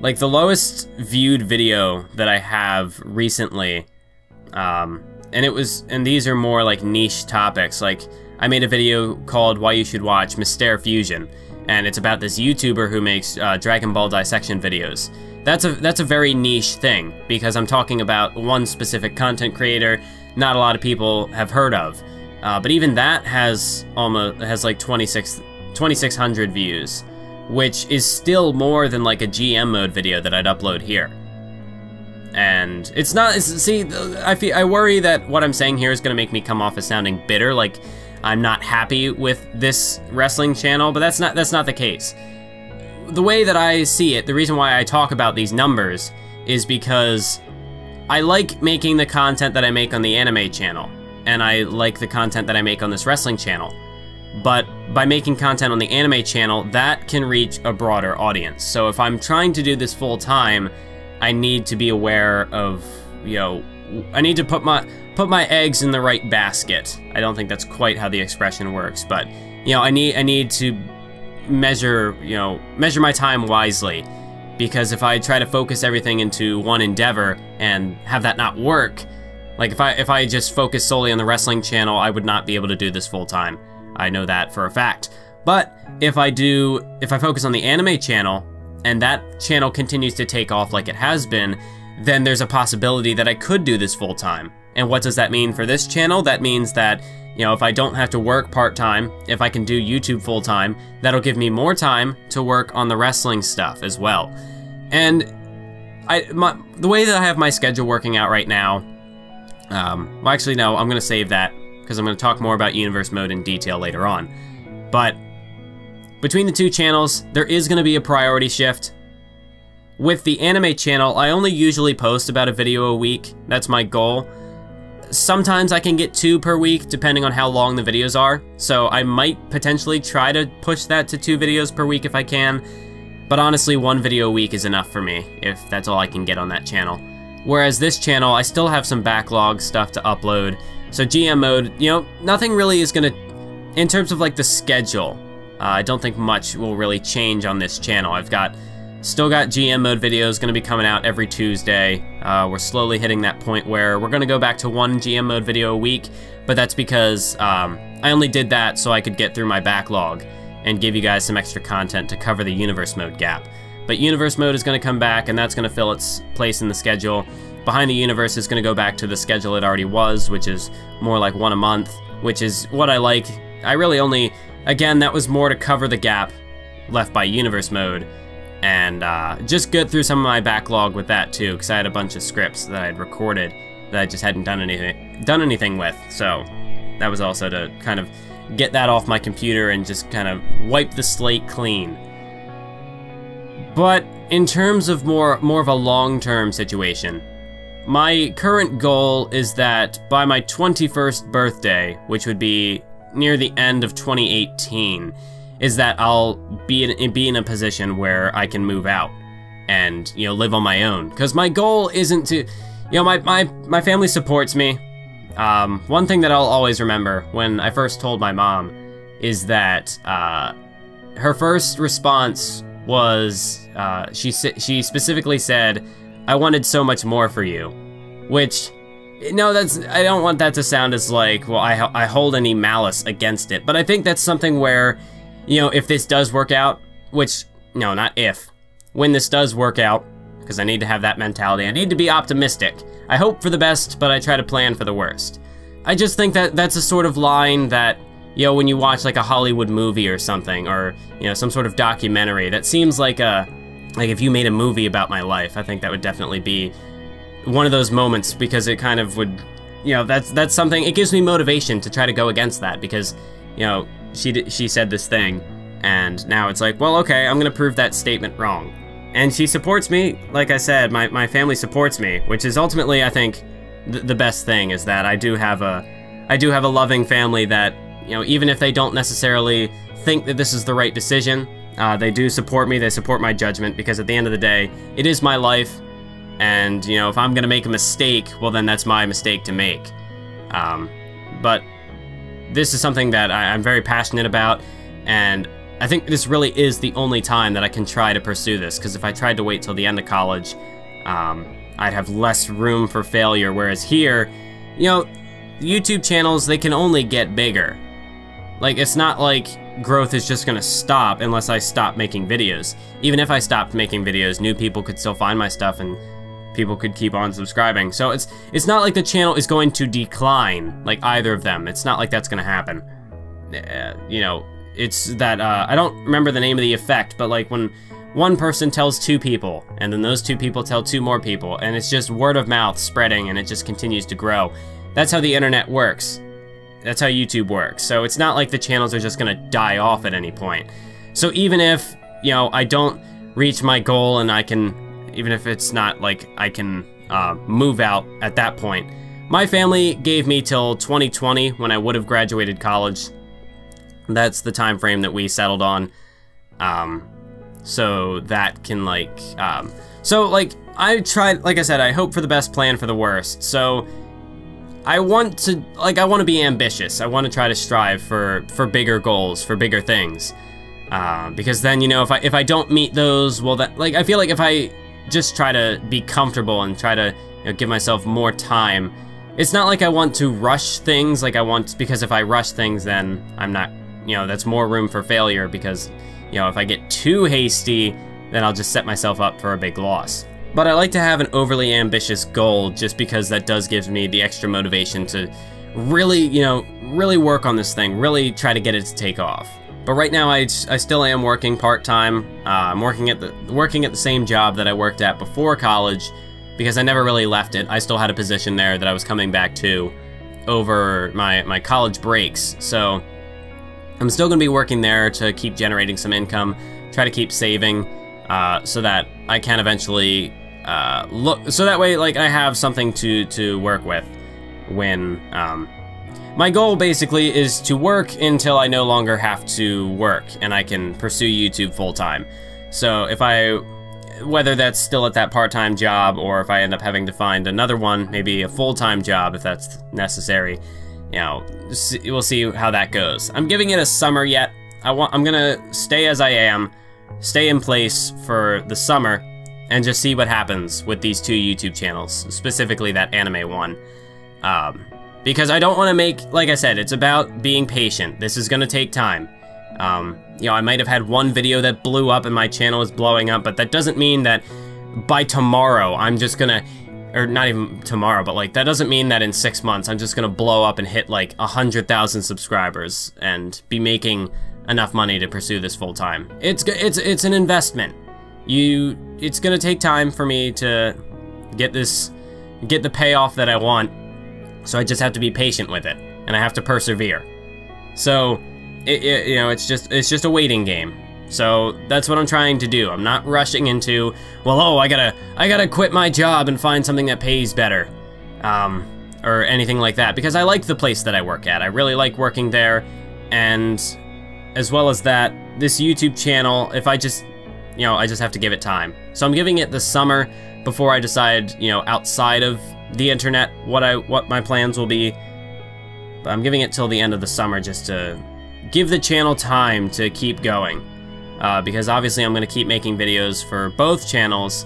like the lowest viewed video that I have recently, and these are more like niche topics. Like, I made a video called Why You Should Watch Mystere Fusion, and it's about this YouTuber who makes Dragon Ball dissection videos. That's a very niche thing, because I'm talking about one specific content creator not a lot of people have heard of. But even that has like 2,600 views, which is still more than like a GM mode video that I'd upload here. And it's not, see, I worry that what I'm saying here is gonna make me come off as sounding bitter, like I'm not happy with this wrestling channel, but that's not the case. The way that I see it, the reason why I talk about these numbers is because I like making the content that I make on the anime channel, and I like the content that I make on this wrestling channel. But by making content on the anime channel, that can reach a broader audience. So if I'm trying to do this full time, I need to be aware of, you know, I need to put my eggs in the right basket. I don't think that's quite how the expression works, but, you know, I need to measure my time wisely, because if I try to focus everything into one endeavor and have that not work, like if I just focus solely on the wrestling channel, I would not be able to do this full time. I know that for a fact. But if I focus on the anime channel, and that channel continues to take off like it has been, then there's a possibility that I could do this full time. And what does that mean for this channel? That means that, you know, if I don't have to work part-time, if I can do YouTube full-time, that'll give me more time to work on the wrestling stuff as well. And the way that I have my schedule working out right now, well, actually, no, I'm going to save that, because I'm going to talk more about Universe Mode in detail later on. But between the two channels, there is going to be a priority shift. With the anime channel, I only usually post about a video a week. That's my goal. Sometimes I can get 2 per week, depending on how long the videos are. So I might potentially try to push that to 2 videos per week if I can. But honestly, 1 video a week is enough for me, if that's all I can get on that channel. Whereas this channel, I still have some backlog stuff to upload. So GM mode, you know, nothing really is gonna, in terms of like the schedule, I don't think much will really change on this channel. I've still got GM mode videos gonna be coming out every Tuesday. We're slowly hitting that point where we're gonna go back to 1 GM mode video a week, but that's because I'm I only did that so I could get through my backlog and give you guys some extra content to cover the Universe Mode gap. But Universe Mode is going to come back, and that's going to fill its place in the schedule. Behind the Universe is going to go back to the schedule it already was, which is more like 1 a month, which is what I like. I really only, again, that was more to cover the gap left by Universe Mode, and just get through some of my backlog with that too, because I had a bunch of scripts that I had recorded that I just hadn't done anything with. So that was also to kind of get that off my computer and just kind of wipe the slate clean. But in terms of more of a long-term situation, my current goal is that by my 21st birthday, which would be near the end of 2018, is that I'll be in a position where I can move out and, you know, live on my own. Because my goal isn't to, you know, my family supports me. One thing that I'll always remember when I first told my mom is that her first response was, she specifically said, "I wanted so much more for you," which, no, I don't want that to sound as like, well, I hold any malice against it, but I think that's something where, you know, if this does work out, which, no, not if, when this does work out, because I need to have that mentality, I need to be optimistic. I hope for the best, but I try to plan for the worst. I just think that that's a sort of line that, you know, when you watch like a Hollywood movie or something, or, you know, some sort of documentary, that seems like if you made a movie about my life, I think that would definitely be one of those moments, because it kind of would, you know, that's something, it gives me motivation to try to go against that, because, you know, she said this thing, and now it's like, well, okay, I'm gonna prove that statement wrong. And she supports me, like I said, my family supports me, which is ultimately, I think, the best thing, is that I do have a loving family that, you know, even if they don't necessarily think that this is the right decision, they do support me, they support my judgment, because at the end of the day, it is my life, and, you know, if I'm gonna make a mistake, well, then that's my mistake to make. But this is something that I'm very passionate about, and I think this really is the only time that I can try to pursue this, because if I tried to wait till the end of college, I'd have less room for failure, whereas here, you know, YouTube channels, they can only get bigger. Like, it's not like growth is just gonna stop unless I stop making videos. Even if I stopped making videos, new people could still find my stuff and people could keep on subscribing. So it's not like the channel is going to decline, like either of them. It's not like that's gonna happen. You know, it's that, I don't remember the name of the effect, but like when one person tells 2 people, and then those 2 people tell 2 more people, and it's just word of mouth spreading, and it just continues to grow. That's how the internet works. That's how YouTube works. So it's not like the channels are just gonna die off at any point. So even if, you know, I don't reach my goal and I can, even if it's not like I can move out at that point, my family gave me till 2020 when I would have graduated college. That's the time frame that we settled on. So that can like, so like I tried, like I said, I hope for the best, plan for the worst. So I want to be ambitious. I want to try to strive for bigger goals, for bigger things. Because then, you know, if I don't meet those, well, that, like, I feel like if I just try to be comfortable and try to, you know, give myself more time, it's not like I want to rush things like I want, because if I rush things, then I'm not, you know, that's more room for failure, because, you know, if I get too hasty, then I'll just set myself up for a big loss. But I like to have an overly ambitious goal, just because that does give me the extra motivation to really, you know, really work on this thing, really try to get it to take off. But right now, I still am working part-time. I'm working at the same job that I worked at before college, because I never really left it. I still had a position there that I was coming back to over my college breaks. So I'm still gonna be working there to keep generating some income, try to keep saving, so that I can eventually so that way, like, I have something to work with when, my goal basically is to work until I no longer have to work and I can pursue YouTube full-time. So if whether that's still at that part-time job, or if I end up having to find another one, maybe a full-time job if that's necessary, you know, we'll see how that goes. I'm giving it a summer yet. I'm gonna stay as I am, stay in place for the summer, and just see what happens with these 2 YouTube channels, specifically that anime one. because I don't want to make, like I said, it's about being patient. This is going to take time. You know, I might have had one video that blew up and my channel is blowing up, but that doesn't mean that by tomorrow I'm just gonna, or not even tomorrow, but like that doesn't mean that in 6 months I'm just gonna blow up and hit like 100,000 subscribers and be making enough money to pursue this full time. It's an investment. It's gonna take time for me to get the payoff that I want. So I just have to be patient with it, and I have to persevere. So, you know, it's just a waiting game. So that's what I'm trying to do. I'm not rushing into, well, oh, I gotta quit my job and find something that pays better, or anything like that, because I like the place that I work at. I really like working there, and as well as that, this YouTube channel, if I just, you know, I just have to give it time. So I'm giving it the summer before I decide, you know, outside of the internet, what my plans will be. But I'm giving it till the end of the summer just to give the channel time to keep going. Because obviously I'm going to keep making videos for both channels.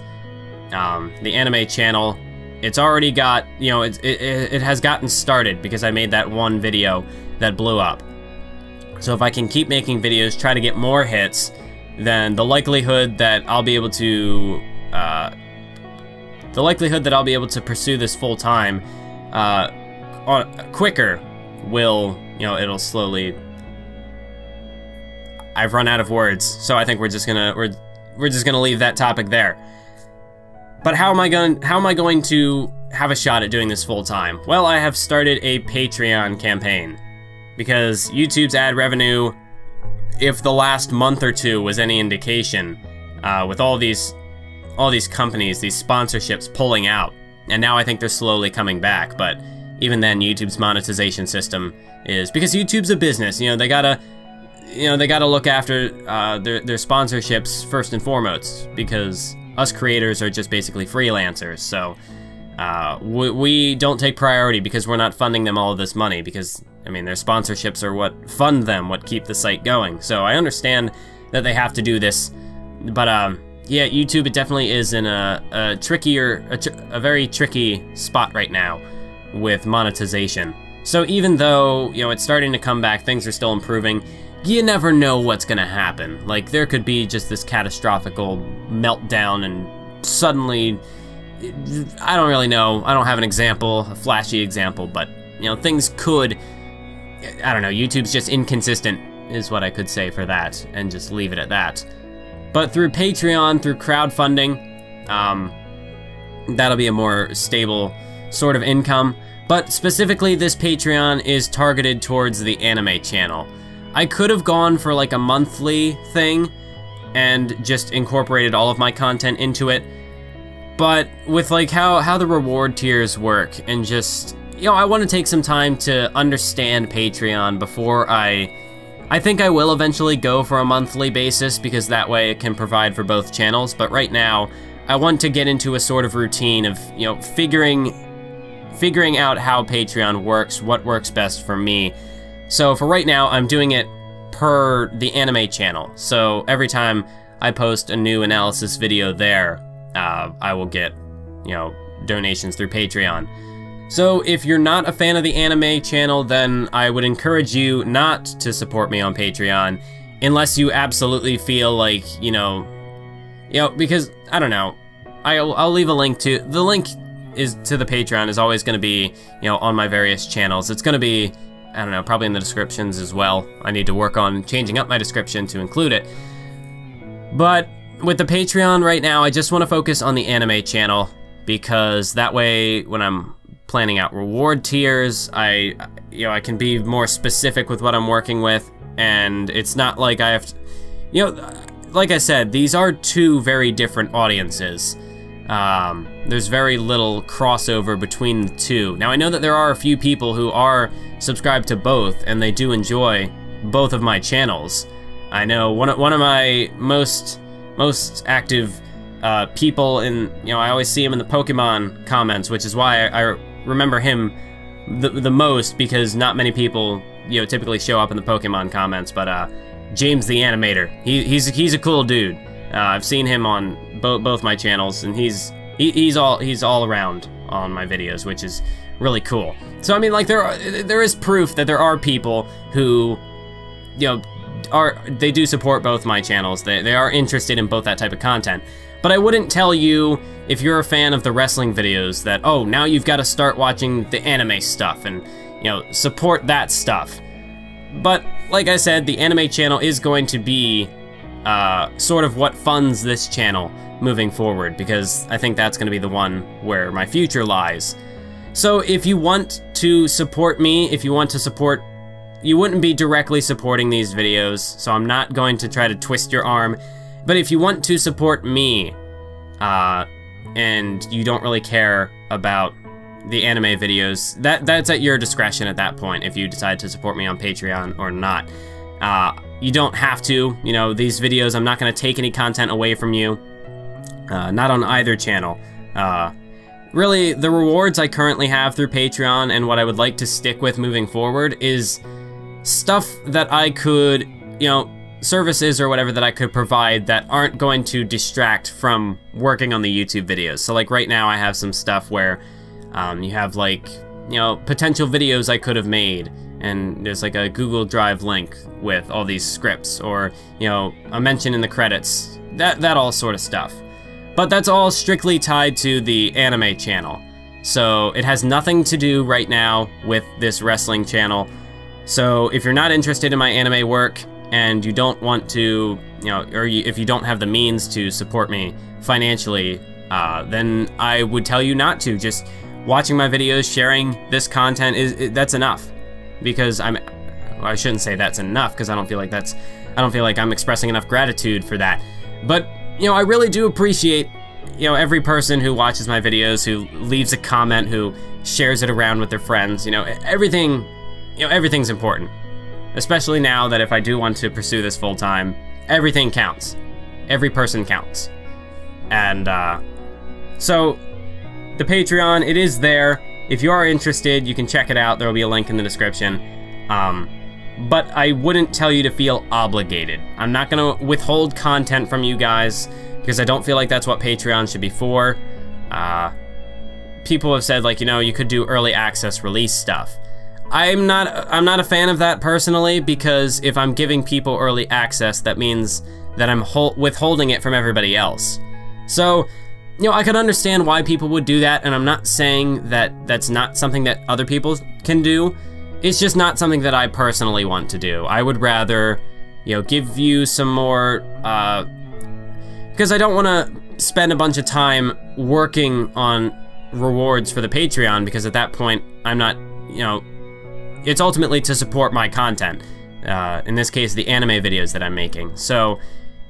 The anime channel, it's already got, you know, it has gotten started because I made that one video that blew up. So if I can keep making videos, try to get more hits, then the likelihood that I'll be able to pursue this full time quicker will, you know, it'll slowly. I've run out of words, so I think we're just gonna leave that topic there. But how am I going to have a shot at doing this full time? Well, I have started a Patreon campaign because YouTube's ad revenue, if the last month or two was any indication, with all these companies, these sponsorships pulling out, and now I think they're slowly coming back. But even then, YouTube's monetization system is, because YouTube's a business, you know, they gotta look after their sponsorships first and foremost, because us creators are just basically freelancers. So we don't take priority because we're not funding them all of this money, because I mean, their sponsorships are what fund them, what keep the site going. So I understand that they have to do this, but yeah, YouTube, it definitely is in a very tricky spot right now with monetization. So even though, you know, it's starting to come back, things are still improving, you never know what's gonna happen. Like, there could be just this catastrophical meltdown and suddenly, I don't really know, I don't have an example, a flashy example, but, you know, things could, I don't know, YouTube's just inconsistent is what I could say for that, and just leave it at that. But through Patreon, through crowdfunding, that'll be a more stable sort of income. But specifically, this Patreon is targeted towards the anime channel. I could have gone for like a monthly thing and just incorporated all of my content into it, but with like how the reward tiers work, and just, you know, I want to take some time to understand Patreon before I think I will eventually go for a monthly basis, because that way it can provide for both channels. But right now, I want to get into a sort of routine of, you know, figuring out how Patreon works, what works best for me. So for right now, I'm doing it per the anime channel. So every time I post a new analysis video there, I will get, you know, donations through Patreon. So if you're not a fan of the anime channel, then I would encourage you not to support me on Patreon unless you absolutely feel like, you know, because, I don't know, I'll leave a link to, the link to the Patreon is always going to be, you know, on my various channels. It's going to be, I don't know, probably in the descriptions as well. I need to work on changing up my description to include it. But with the Patreon right now, I just want to focus on the anime channel, because that way when I'm planning out reward tiers, I can be more specific with what I'm working with, and it's not like I have to, you know, like I said, these are two very different audiences. There's very little crossover between the two. Now, I know that there are a few people who are subscribed to both, and they do enjoy both of my channels. I know one of my most active people in, you know, I always see him in the Pokemon comments, which is why I remember him the most, because not many people, you know, typically show up in the Pokemon comments. But James the Animator, he's a cool dude. I've seen him on both my channels, and he's all around on my videos, which is really cool. So I mean, like, there is proof that there are people who, you know, they do support both my channels. They are interested in both that type of content. But I wouldn't tell you, if you're a fan of the wrestling videos, that, oh, now you've got to start watching the anime stuff and, you know, support that stuff. But like I said, the anime channel is going to be sort of what funds this channel moving forward, because I think that's going to be the one where my future lies. So if you want to support me, if you want to support, you wouldn't be directly supporting these videos, so I'm not going to try to twist your arm, but if you want to support me, and you don't really care about the anime videos, that's at your discretion at that point, if you decide to support me on Patreon or not. You don't have to, you know, these videos, I'm not gonna take any content away from you, not on either channel. Really, the rewards I currently have through Patreon and what I would like to stick with moving forward is stuff that I could, you know, services or whatever that I could provide that aren't going to distract from working on the YouTube videos. So like right now I have some stuff where you have, like, you know, potential videos I could have made, and there's like a Google Drive link with all these scripts, or, you know, a mention in the credits, that all sort of stuff. But that's all strictly tied to the anime channel. So it has nothing to do right now with this wrestling channel. So if you're not interested in my anime work and you don't want to, you know, or if you don't have the means to support me financially, then I would tell you not to. Just watching my videos, sharing this content that's enough. Because I shouldn't say that's enough, because I don't feel like I'm expressing enough gratitude for that. But, you know, I really do appreciate, you know, every person who watches my videos, who leaves a comment, who shares it around with their friends. You know, everything, you know, everything's important. Especially now that if I do want to pursue this full time, everything counts. Every person counts. And so the Patreon, it is there. If you are interested, you can check it out. There will be a link in the description. But I wouldn't tell you to feel obligated. I'm not gonna withhold content from you guys, because I don't feel like that's what Patreon should be for. People have said, like, you know, you could do early access release stuff. I'm not a fan of that personally, because if I'm giving people early access, that means that I'm withholding it from everybody else. So, you know, I could understand why people would do that, and I'm not saying that that's not something that other people can do. It's just not something that I personally want to do. I would rather, you know, give you some more, because I don't want to spend a bunch of time working on rewards for the Patreon, because at that point, I'm not, you know, it's ultimately to support my content. In this case, the anime videos that I'm making. So,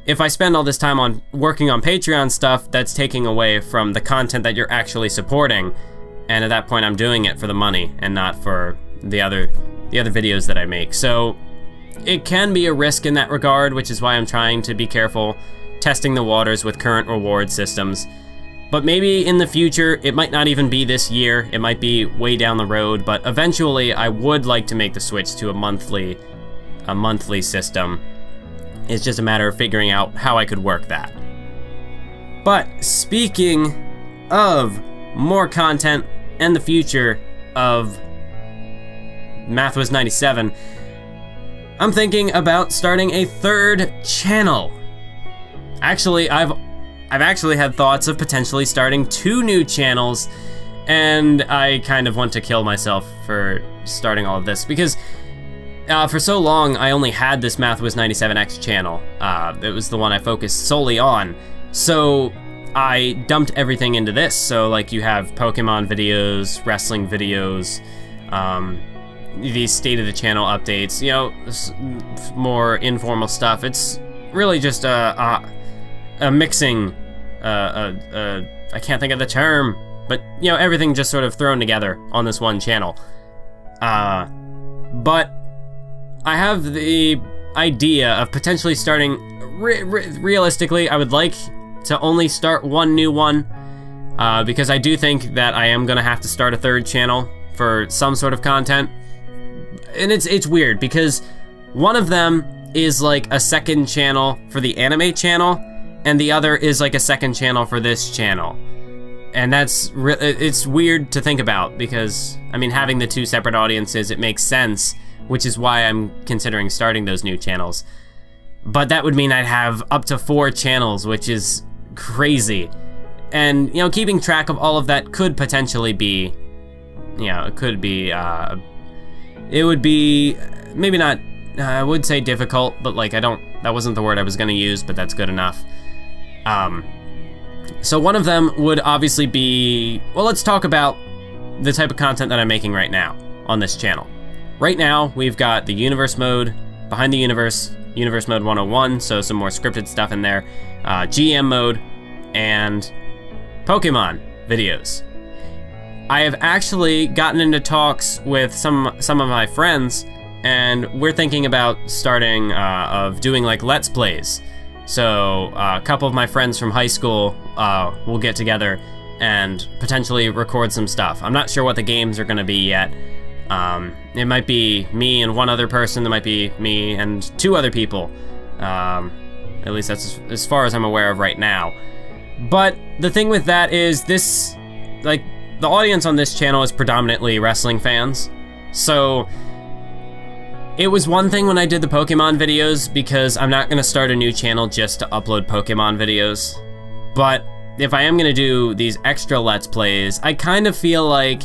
if I spend all this time on working on Patreon stuff, that's taking away from the content that you're actually supporting, and at that point I'm doing it for the money and not for the other videos that I make. So it can be a risk in that regard, which is why I'm trying to be careful, testing the waters with current reward systems. But maybe in the future, it might not even be this year, it might be way down the road, but eventually I would like to make the switch to a monthly system. It's just a matter of figuring out how I could work that. But speaking of more content and the future of MathWiz97, I'm thinking about starting a third channel. Actually, I've actually had thoughts of potentially starting 2 new channels, and I kind of want to kill myself for starting all of this, because for so long, I only had this MathWiz97X channel. It was the one I focused solely on. So I dumped everything into this. So like you have Pokemon videos, wrestling videos, these state of the channel updates, you know, more informal stuff. It's really just a mixing, I can't think of the term, but you know, everything just sort of thrown together on this one channel. But I have the idea of potentially starting, realistically, I would like to only start 1 new one, because I do think that I am gonna have to start a third channel for some sort of content. And it's weird, because one of them is like a second channel for the anime channel, and the other is like a second channel for this channel. And it's weird to think about because, I mean, having the two separate audiences, it makes sense, which is why I'm considering starting those new channels. But that would mean I'd have up to 4 channels, which is crazy. And, you know, keeping track of all of that could potentially be, you know, it could be, it would be, maybe not, I would say difficult, but like that wasn't the word I was gonna use, but that's good enough. So one of them would obviously be, well, let's talk about the type of content that I'm making right now on this channel. Right now, we've got the universe mode, behind the universe mode 101, so some more scripted stuff in there, GM mode, and Pokemon videos. I have actually gotten into talks with some of my friends, and we're thinking about starting of doing like Let's Plays. So a couple of my friends from high school will get together and potentially record some stuff. I'm not sure what the games are gonna be yet. It might be me and one other person, it might be me and 2 other people. At least that's as far as I'm aware of right now. But the thing with that is this, like, the audience on this channel is predominantly wrestling fans. So it was one thing when I did the Pokemon videos because I'm not gonna start a new channel just to upload Pokemon videos. But if I am gonna do these extra Let's Plays, I kind of feel like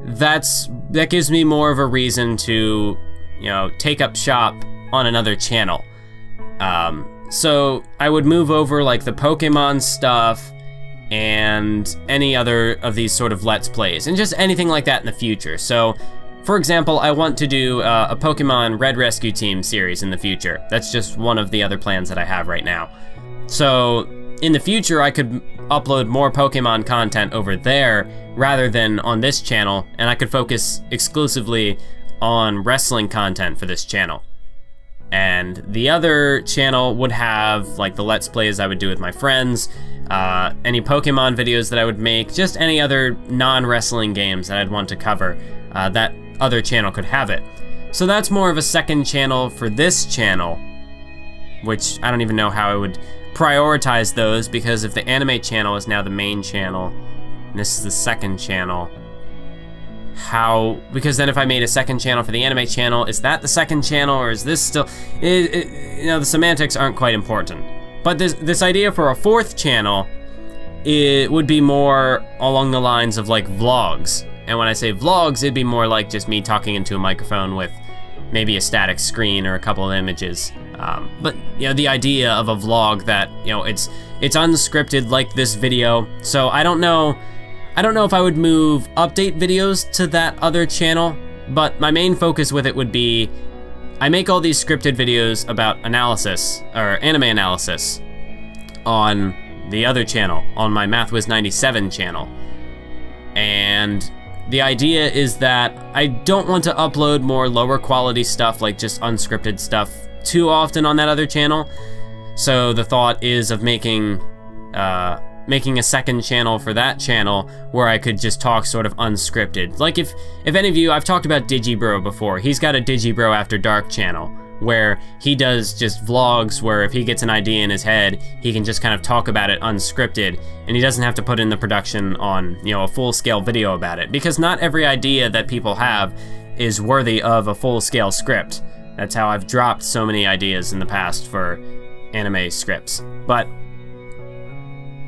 that gives me more of a reason to, you know, take up shop on another channel. So I would move over like the Pokemon stuff and any other of these sort of Let's Plays and just anything like that in the future. So for example, I want to do a Pokemon Red Rescue Team series in the future. That's just one of the other plans that I have right now. So in the future, I could upload more Pokemon content over there rather than on this channel, and I could focus exclusively on wrestling content for this channel. And the other channel would have like the Let's Plays I would do with my friends, any Pokemon videos that I would make, just any other non-wrestling games that I'd want to cover. That other channel could have it. So that's more of a second channel for this channel, which I don't even know how I would prioritize those, because if the anime channel is now the main channel, and this is the second channel, because then if I made a second channel for the anime channel, is that the second channel, or is this still, you know, the semantics aren't quite important. But this idea for a 4th channel, it would be more along the lines of like vlogs. And when I say vlogs, it'd be more like just me talking into a microphone with maybe a static screen or a couple of images. But you know, the idea of a vlog that, you know, it's unscripted like this video. So I don't know if I would move update videos to that other channel, but my main focus with it would be, I make all these scripted videos about analysis, or anime analysis, on the other channel, on my MathWiz97 channel. And the idea is that I don't want to upload more lower quality stuff, like just unscripted stuff, too often on that other channel. So the thought is of making a second channel for that channel where I could just talk sort of unscripted. Like if any of you, I've talked about Digibro before. He's got a Digibro After Dark channel where he does just vlogs where if he gets an idea in his head, he can just kind of talk about it unscripted, and he doesn't have to put in the production on, you know, a full-scale video about it, because not every idea that people have is worthy of a full-scale script. That's how I've dropped so many ideas in the past for anime scripts. But,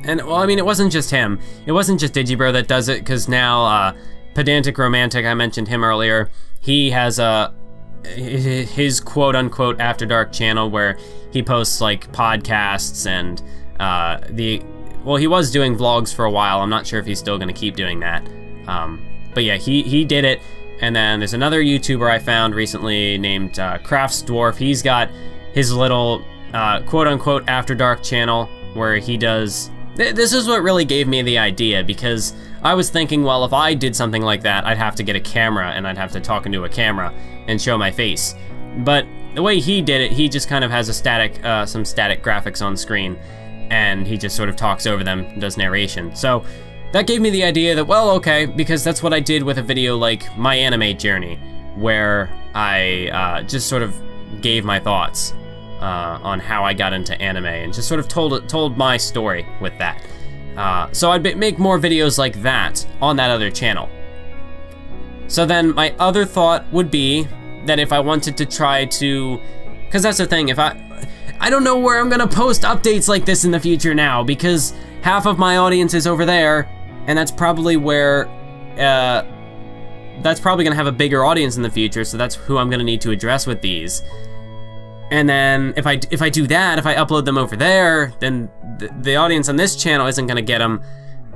and well, I mean, it wasn't just him. It wasn't just Digibro that does it, because now Pedantic Romantic, I mentioned him earlier, he has his quote-unquote After Dark channel where he posts like podcasts and well, he was doing vlogs for a while. I'm not sure if he's still gonna keep doing that. But yeah, he did it. And then there's another YouTuber I found recently named Crafts Dwarf. He's got his little quote-unquote After Dark channel where he does, this is what really gave me the idea, because I was thinking, well, if I did something like that, I'd have to get a camera and I'd have to talk into a camera and show my face. But the way he did it, he just kind of has a static, some static graphics on screen, and he just sort of talks over them and does narration. So that gave me the idea that, well, okay, because that's what I did with a video like My Anime Journey, where I just sort of gave my thoughts on how I got into anime and just sort of told my story with that. So I'd make more videos like that on that other channel. So then my other thought would be that if I wanted to try to, because that's the thing, if I don't know where I'm gonna post updates like this in the future now, because half of my audience is over there, and that's probably where, that's probably gonna have a bigger audience in the future, so that's who I'm gonna need to address with these. And then if I do that, if I upload them over there, then the audience on this channel isn't gonna get them,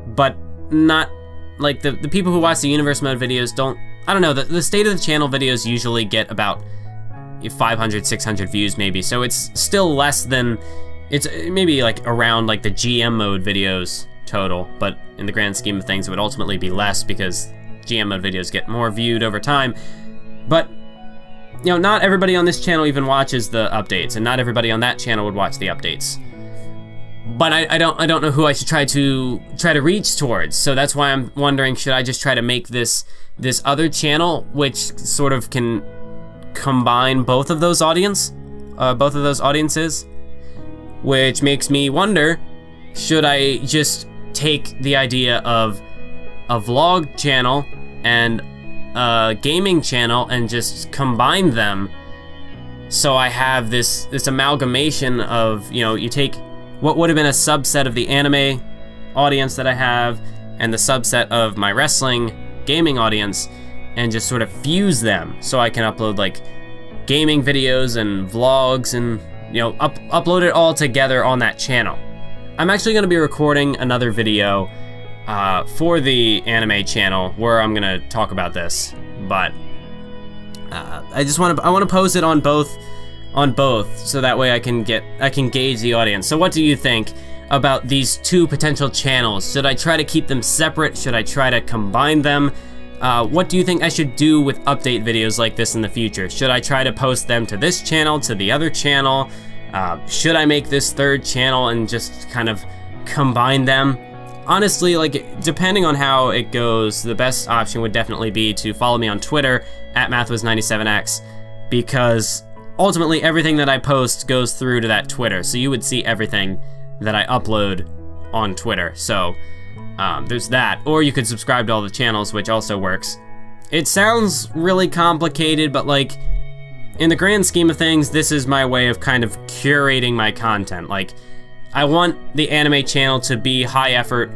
but not, like the people who watch the Universe Mode videos don't, I don't know, the State of the Channel videos usually get about 500, 600 views maybe, so it's still less than, it's maybe like around like the GM Mode videos total, but in the grand scheme of things it would ultimately be less because GM Mode videos get more viewed over time. But you know, not everybody on this channel even watches the updates, and not everybody on that channel would watch the updates. But I don't know who I should try to reach towards. So that's why I'm wondering, should I just try to make this other channel, which sort of can combine both of those audiences, which makes me wonder, should I just take the idea of a vlog channel and a gaming channel and just combine them, so I have this amalgamation of, you know, you take what would have been a subset of the anime audience that I have and the subset of my wrestling gaming audience and just sort of fuse them so I can upload like gaming videos and vlogs and, you know, upload it all together on that channel. I'm actually going to be recording another video for the anime channel where I'm gonna talk about this, but I want to post it on both, so that way I can gauge the audience. So what do you think about these two potential channels? Should I try to keep them separate? Should I try to combine them? What do you think I should do with update videos like this in the future? Should I try to post them to this channel, to the other channel? Should I make this third channel and just kind of combine them? Honestly, like, depending on how it goes, the best option would definitely be to follow me on Twitter, @MathWas97x, because ultimately everything that I post goes through to that Twitter, so you would see everything that I upload on Twitter. So there's that, or you could subscribe to all the channels, which also works. It sounds really complicated, but like, in the grand scheme of things, this is my way of kind of curating my content. Like, I want the anime channel to be high effort,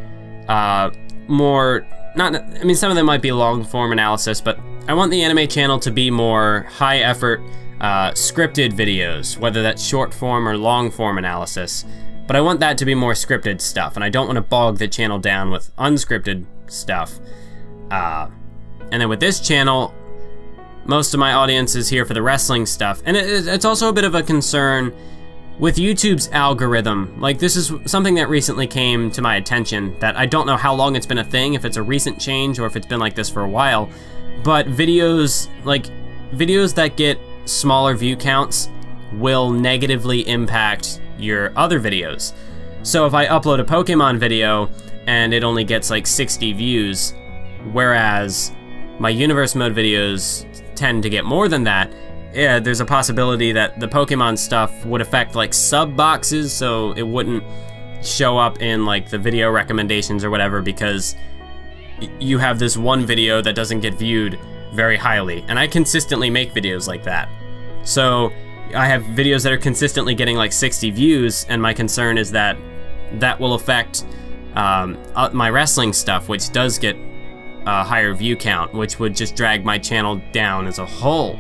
more, I mean, some of them might be long form analysis, but I want the anime channel to be more high effort, scripted videos, whether that's short form or long form analysis. But I want that to be more scripted stuff, and I don't want to bog the channel down with unscripted stuff. And then with this channel, most of my audience is here for the wrestling stuff, and it's also a bit of a concern with YouTube's algorithm. Like, this is something that recently came to my attention, that I don't know how long it's been a thing, if it's a recent change or if it's been like this for a while, but videos that get smaller view counts will negatively impact your other videos. So if I upload a Pokemon video and it only gets like 60 views, whereas my Universe Mode videos tend to get more than that, yeah, there's a possibility that the Pokemon stuff would affect like sub boxes, so it wouldn't show up in like the video recommendations or whatever, because you have this one video that doesn't get viewed very highly, and I consistently make videos like that. So I have videos that are consistently getting like 60 views, and my concern is that that will affect my wrestling stuff, which does get a higher view count, which would just drag my channel down as a whole.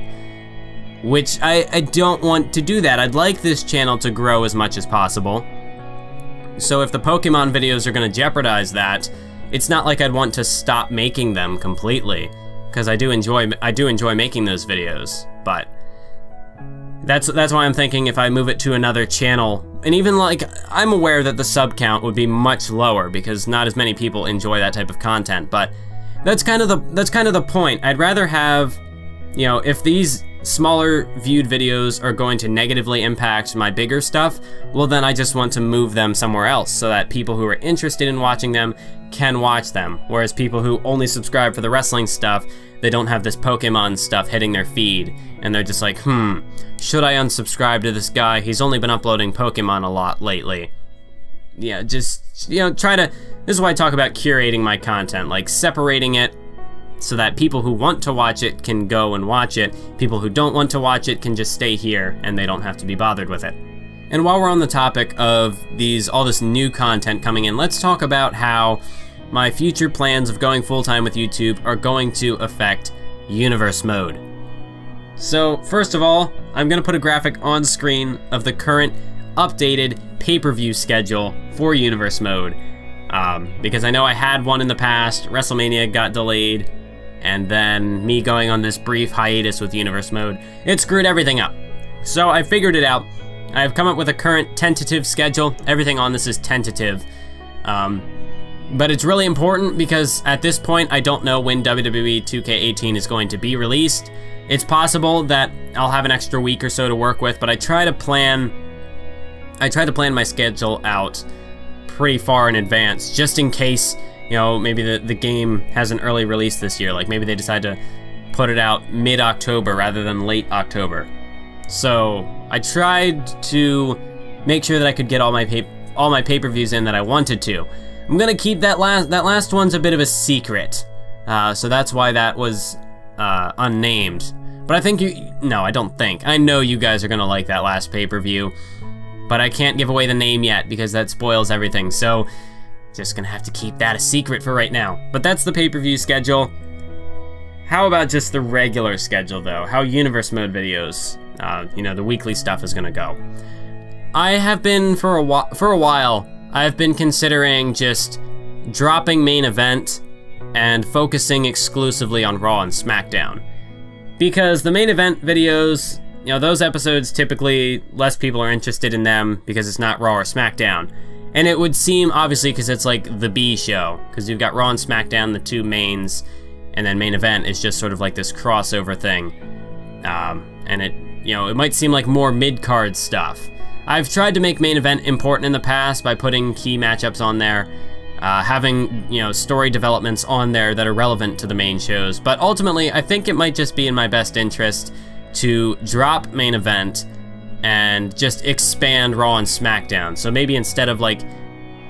Which I don't want to do that. I'd like this channel to grow as much as possible. So if the Pokemon videos are gonna jeopardize that, it's not like I'd want to stop making them completely, because I do enjoy making those videos. But that's why I'm thinking if I move it to another channel, and even like, I'm aware that the sub count would be much lower because not as many people enjoy that type of content, but that's kind of the point. I'd rather have, you know, if these smaller viewed videos are going to negatively impact my bigger stuff, well then I just want to move them somewhere else so that people who are interested in watching them can watch them. Whereas people who only subscribe for the wrestling stuff, they don't have this Pokemon stuff hitting their feed, and they're just like, should I unsubscribe to this guy? He's only been uploading Pokemon a lot lately. Yeah, just, you know, try to This is why I talk about curating my content, like separating it so that people who want to watch it can go and watch it. People who don't want to watch it can just stay here and they don't have to be bothered with it. And while we're on the topic of all this new content coming in, let's talk about how my future plans of going full-time with YouTube are going to affect Universe Mode. So first of all, I'm gonna put a graphic on screen of the current updated pay-per-view schedule for Universe Mode. Because I know I had one in the past, WrestleMania got delayed, and then me going on this brief hiatus with Universe Mode, it screwed everything up. So I figured it out. I've come up with a current tentative schedule. Everything on this is tentative. But it's really important because at this point, I don't know when WWE 2K18 is going to be released. It's possible that I'll have an extra week or so to work with, but I try to plan my schedule out pretty far in advance, just in case, you know, maybe the game has an early release this year. Like maybe they decide to put it out mid-October rather than late October. So I tried to make sure that I could get all my pay-per-views in that I wanted to. I'm gonna keep that last one's a bit of a secret, so that's why that was unnamed. But I think I know you guys are gonna like that last pay-per-view, but I can't give away the name yet because that spoils everything. So just gonna have to keep that a secret for right now. But that's the pay-per-view schedule. How about just the regular schedule though? How Universe Mode videos, you know, the weekly stuff is gonna go. I have been for a while. I've been considering just dropping main event and focusing exclusively on Raw and SmackDown. Because the main event videos, you know, those episodes typically less people are interested in them because it's not Raw or SmackDown. And it would seem, obviously, because it's like the B show, because you've got Raw and SmackDown, the two mains, and then main event is just sort of like this crossover thing. And it, you know, it might seem like more mid-card stuff. I've tried to make main event important in the past by putting key matchups on there, having, you know, story developments on there that are relevant to the main shows, but ultimately I think it might just be in my best interest to drop main event and just expand Raw and SmackDown. So maybe instead of like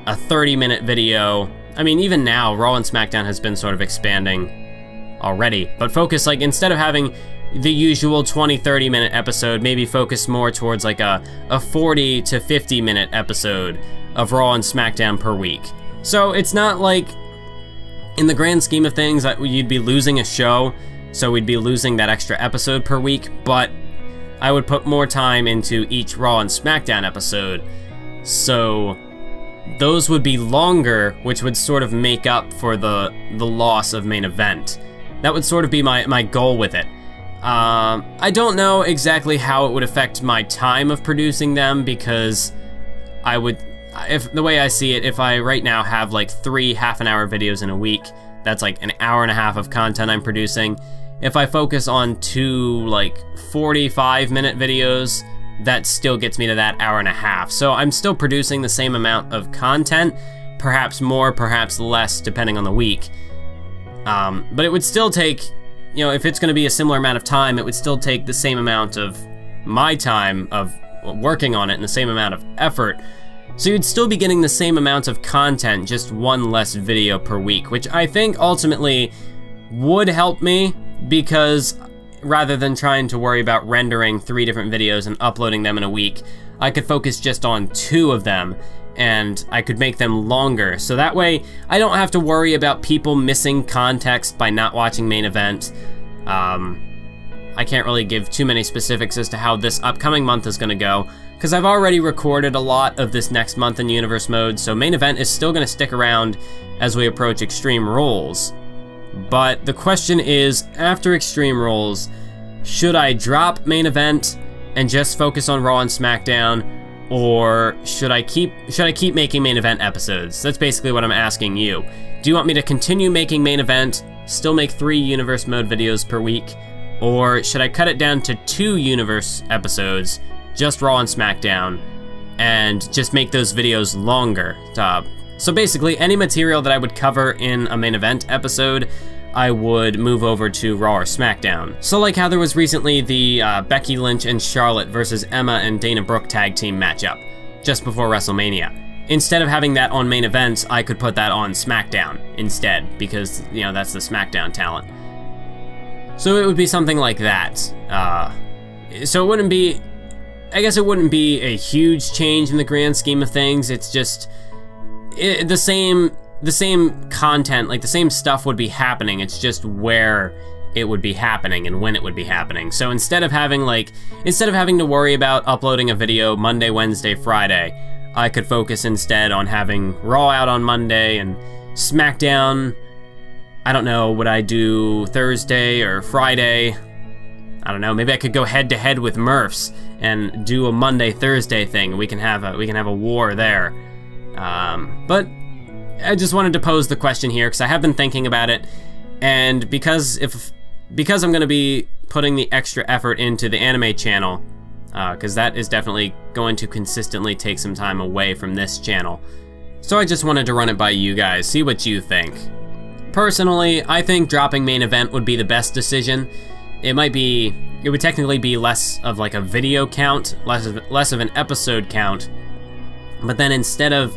a 30-minute video, I mean even now Raw and SmackDown has been sort of expanding already, but focus, like, instead of having the usual 20-30 minute episode, maybe focus more towards like a 40 to 50 minute episode of Raw and SmackDown per week. So it's not like, in the grand scheme of things, that you'd be losing a show, so we'd be losing that extra episode per week, but I would put more time into each Raw and SmackDown episode, so those would be longer, which would sort of make up for the loss of main event. That would sort of be my goal with it. I don't know exactly how it would affect my time of producing them, because the way I see it, if I right now have like 3 half-an-hour videos in a week, that's like an hour and a half of content I'm producing. If I focus on 2 like 45-minute videos, that still gets me to that hour and a half. So I'm still producing the same amount of content, perhaps more, perhaps less, depending on the week. But it would still take, you know, if it's gonna be a similar amount of time, it would still take the same amount of my time of working on it and the same amount of effort. So you'd still be getting the same amount of content, just one less video per week, which I think ultimately would help me, because rather than trying to worry about rendering 3 different videos and uploading them in a week, I could focus just on 2 of them, and I could make them longer. So that way, I don't have to worry about people missing context by not watching main event. I can't really give too many specifics as to how this upcoming month is gonna go, because I've already recorded a lot of this next month in Universe Mode, so main event is still gonna stick around as we approach Extreme Rules. But the question is, after Extreme Rules, should I drop main event and just focus on Raw and SmackDown, or should I keep making main event episodes? That's basically what I'm asking you. Do you want me to continue making main event, still make 3 Universe Mode videos per week, or should I cut it down to 2 Universe episodes, just Raw and SmackDown, and just make those videos longer? So basically, any material that I would cover in a main event episode, I would move over to Raw or SmackDown. So like how there was recently the Becky Lynch and Charlotte versus Emma and Dana Brooke tag team matchup, just before WrestleMania. instead of having that on main event, I could put that on SmackDown instead, because, you know, that's the SmackDown talent. So it would be something like that. So it wouldn't be, I guess it wouldn't be a huge change in the grand scheme of things. It's just the same content, like the same stuff would be happening. It's just where it would be happening and when it would be happening. So instead of having to worry about uploading a video Monday, Wednesday, Friday, I could focus instead on having Raw out on Monday and SmackDown, I don't know, would I do Thursday or Friday? I don't know, maybe I could go head to head with Murphs and do a Monday, Thursday thing. We can have a war there. But I just wanted to pose the question here because I have been thinking about it, and because I'm going to be putting the extra effort into the anime channel, because that is definitely going to consistently take some time away from this channel. So I just wanted to run it by you guys, see what you think. Personally, I think dropping main event would be the best decision. It would technically be less of like a video count, less of an episode count, but then instead of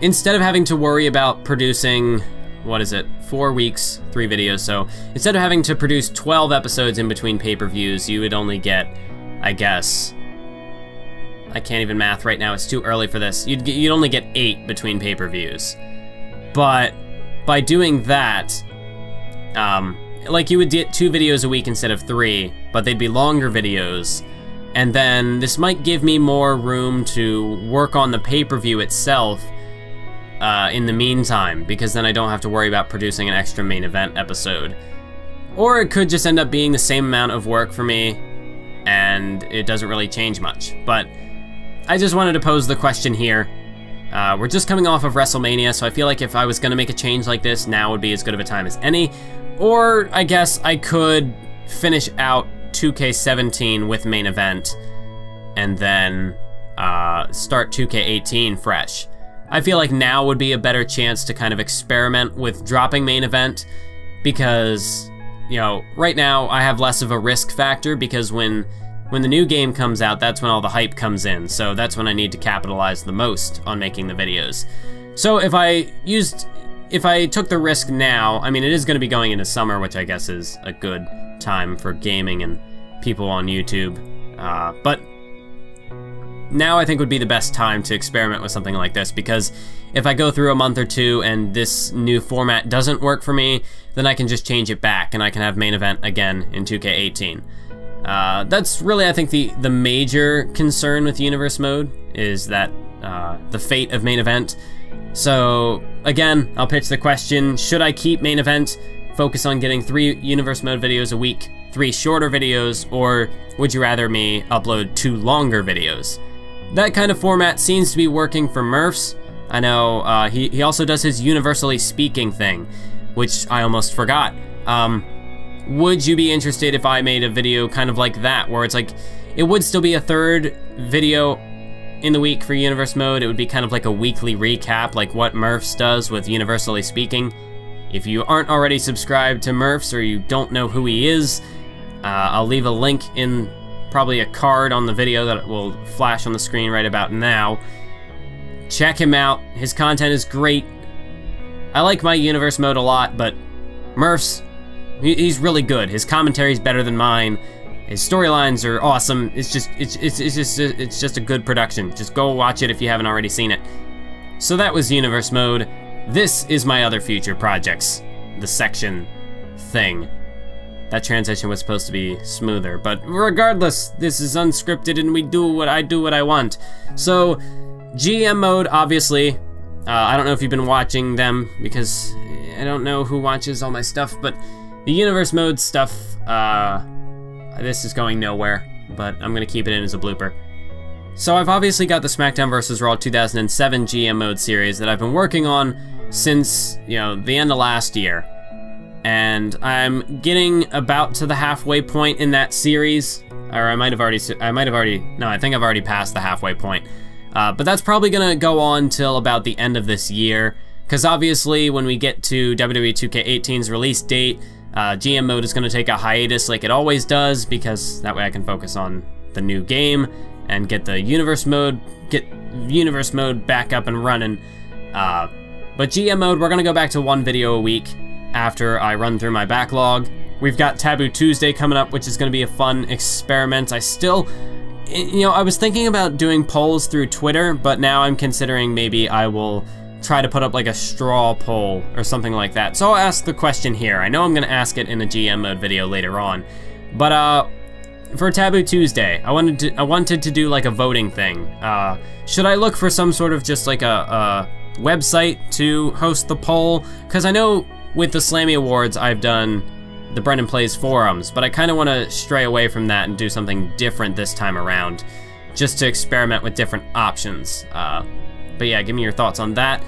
having to worry about producing, what is it, 4 weeks, 3 videos, so instead of having to produce 12 episodes in between pay-per-views, you would only get, I guess, I can't even math right now, it's too early for this, you'd only get 8 between pay-per-views. But by doing that, like you would get 2 videos a week instead of 3, but they'd be longer videos, and then this might give me more room to work on the pay-per-view itself in the meantime, because then I don't have to worry about producing an extra main event episode. Or it could just end up being the same amount of work for me, and it doesn't really change much. But I just wanted to pose the question here. We're just coming off of WrestleMania, so I feel like if I was gonna make a change like this, now would be as good of a time as any. Or I guess I could finish out 2K17 with main event, and then start 2K18 fresh. I feel like now would be a better chance to kind of experiment with dropping main event, because, you know, right now I have less of a risk factor, because when the new game comes out, that's when all the hype comes in, so that's when I need to capitalize the most on making the videos. So if I took the risk now, I mean, it is going to be going into summer, which I guess is a good time for gaming and people on YouTube, but now I think would be the best time to experiment with something like this, because if I go through a month or two and this new format doesn't work for me, then I can just change it back and I can have main event again in 2K18. That's really, I think, the major concern with Universe Mode, is that the fate of main event. So again, I'll pitch the question, should I keep main event, focus on getting 3 Universe Mode videos a week, 3 shorter videos, or would you rather me upload 2 longer videos? That kind of format seems to be working for Murphs. I know he also does his Universally Speaking thing, which I almost forgot. Would you be interested if I made a video kind of like that, where it's like, it would still be a 3rd video in the week for Universe Mode. It would be kind of like a weekly recap, like what Murphs does with Universally Speaking. If you aren't already subscribed to Murphs, or you don't know who he is, I'll leave a link in probably a card on the video that will flash on the screen right about now. Check him out, his content is great. I like my Universe Mode a lot, but Murphs, he's really good. His commentary's better than mine. His storylines are awesome. It's just a good production. Just go watch it if you haven't already seen it. So that was Universe Mode. This is my other future projects, the section thing. That transition was supposed to be smoother, but regardless, this is unscripted and I do what I want. So, GM Mode, obviously, I don't know if you've been watching them, because I don't know who watches all my stuff, but the Universe Mode stuff, this is going nowhere, but I'm gonna keep it in as a blooper. So I've obviously got the SmackDown vs. Raw 2007 GM Mode series that I've been working on since, you know, the end of last year. And I'm getting about to the halfway point in that series, or I think I've already passed the halfway point. But that's probably gonna go on till about the end of this year, because obviously when we get to WWE 2K18's release date, GM Mode is gonna take a hiatus like it always does, because that way I can focus on the new game and get universe mode back up and running. But GM mode, we're gonna go back to 1 video a week after I run through my backlog. We've got Taboo Tuesday coming up, which is gonna be a fun experiment. I still, you know, I was thinking about doing polls through Twitter, but now I'm considering maybe I will try to put up like a straw poll or something like that. So I'll ask the question here. I know I'm gonna ask it in a GM mode video later on, but for Taboo Tuesday, I wanted to do like a voting thing. Should I look for some sort of just like a website to host the poll? Because I know with the Slammy Awards, I've done the Brendan Plays forums, but I kind of want to stray away from that and do something different this time around, just to experiment with different options. But yeah, give me your thoughts on that.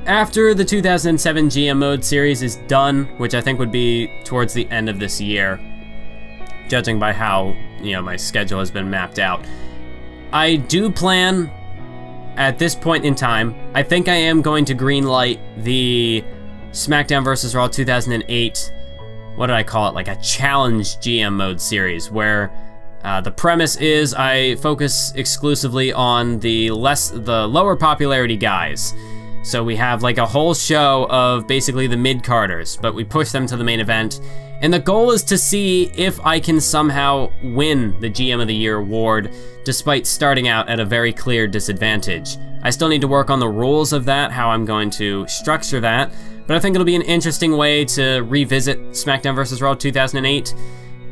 After the 2007 GM Mode series is done, which I think would be towards the end of this year, judging by how, you know, my schedule has been mapped out, I do plan, at this point in time, I think I am going to greenlight the SmackDown vs. Raw 2008, what did I call it, like a challenge GM Mode series, where the premise is I focus exclusively on the lower popularity guys. So we have like a whole show of basically the mid-carders, but we push them to the main event. And the goal is to see if I can somehow win the GM of the Year award, despite starting out at a very clear disadvantage. I still need to work on the rules of that, how I'm going to structure that, but I think it'll be an interesting way to revisit SmackDown vs. Raw 2008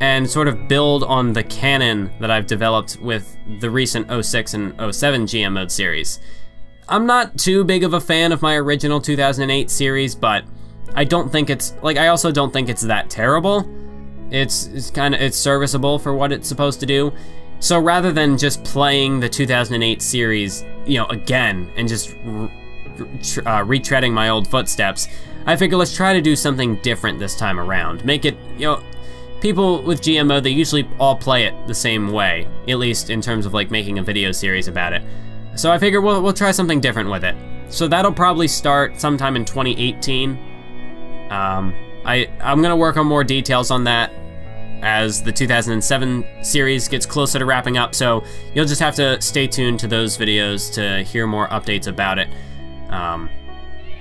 and sort of build on the canon that I've developed with the recent 06 and 07 GM Mode series. I'm not too big of a fan of my original 2008 series, but I don't think it's, like, I also don't think it's that terrible. It's serviceable for what it's supposed to do. So rather than just playing the 2008 series, you know, again, and just retreading my old footsteps, I figure let's try to do something different this time around. Make it, you know, people with GM Mode, they usually all play it the same way, at least in terms of like making a video series about it. So I figure we'll try something different with it. So that'll probably start sometime in 2018. I'm gonna work on more details on that as the 2007 series gets closer to wrapping up, so you'll just have to stay tuned to those videos to hear more updates about it.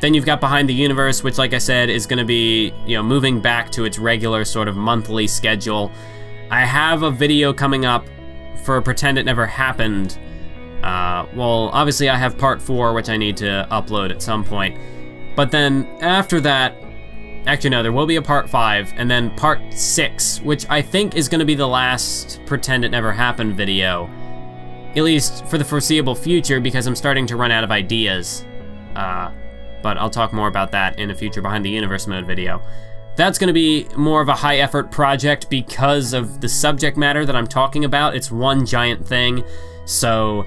Then you've got Behind the Universe, which, like I said, is gonna be, you know, moving back to its regular sort of monthly schedule. I have a video coming up for Pretend It Never Happened. Well, obviously I have part 4, which I need to upload at some point. But then after that, actually no, there will be a part 5, and then part 6, which I think is gonna be the last Pretend It Never Happened video. At least for the foreseeable future, because I'm starting to run out of ideas. But I'll talk more about that in a future Behind the Universe Mode video. That's gonna be more of a high effort project because of the subject matter that I'm talking about. It's one giant thing, so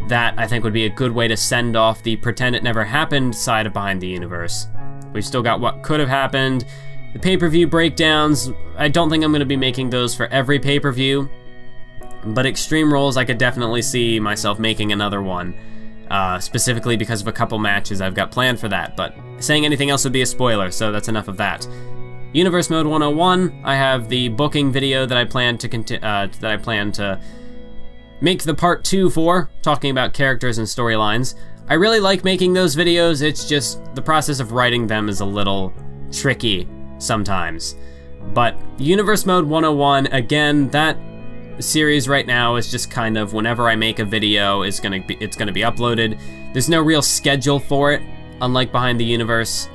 that I think would be a good way to send off the Pretend It Never Happened side of Behind the Universe. We've still got What Could Have Happened, the pay-per-view breakdowns. I don't think I'm gonna be making those for every pay-per-view, but Extreme Rules, I could definitely see myself making another one. Specifically because of a couple matches I've got planned for that, but saying anything else would be a spoiler, so that's enough of that. Universe Mode 101, I have the booking video that I plan to make the part 2 for, talking about characters and storylines. I really like making those videos, it's just the process of writing them is a little tricky sometimes. But Universe Mode 101, again, that series right now is just kind of whenever I make a video, it's gonna be uploaded. There's no real schedule for it, unlike Behind the Universe,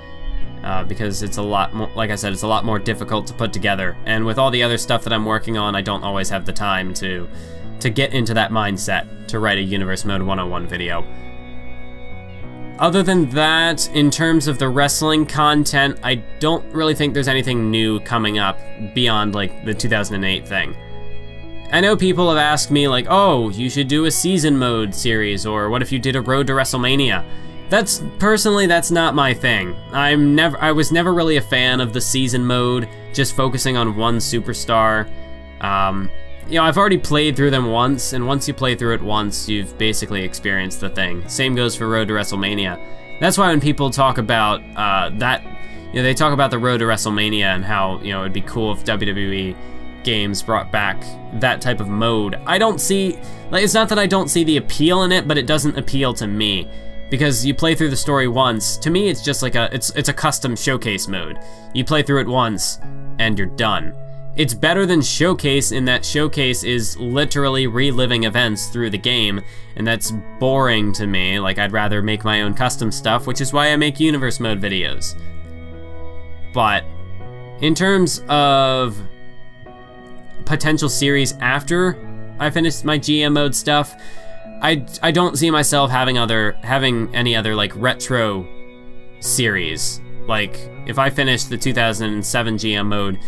because it's a lot more, like I said, it's a lot more difficult to put together. And with all the other stuff that I'm working on, I don't always have the time to get into that mindset to write a Universe Mode 101 video. Other than that, in terms of the wrestling content, I don't really think there's anything new coming up beyond like the 2008 thing. I know people have asked me like, oh, you should do a season mode series, or what if you did a Road to WrestleMania? Personally, that's not my thing. I was never really a fan of the season mode, just focusing on one superstar. You know, I've already played through them once, and once you play through it once, you've basically experienced the thing. Same goes for Road to WrestleMania. That's why when people talk about that, you know, they talk about the Road to WrestleMania and how, you know, it'd be cool if WWE games brought back that type of mode. I don't see, like, it's not that I don't see the appeal in it, but it doesn't appeal to me. Because you play through the story once, to me it's just like it's a custom showcase mode. You play through it once, and you're done. It's better than Showcase in that Showcase is literally reliving events through the game, and that's boring to me. Like, I'd rather make my own custom stuff, which is why I make Universe Mode videos. But in terms of potential series after I finish my GM mode stuff, I don't see myself having any other like retro series. Like, if I finish the 2007 GM mode,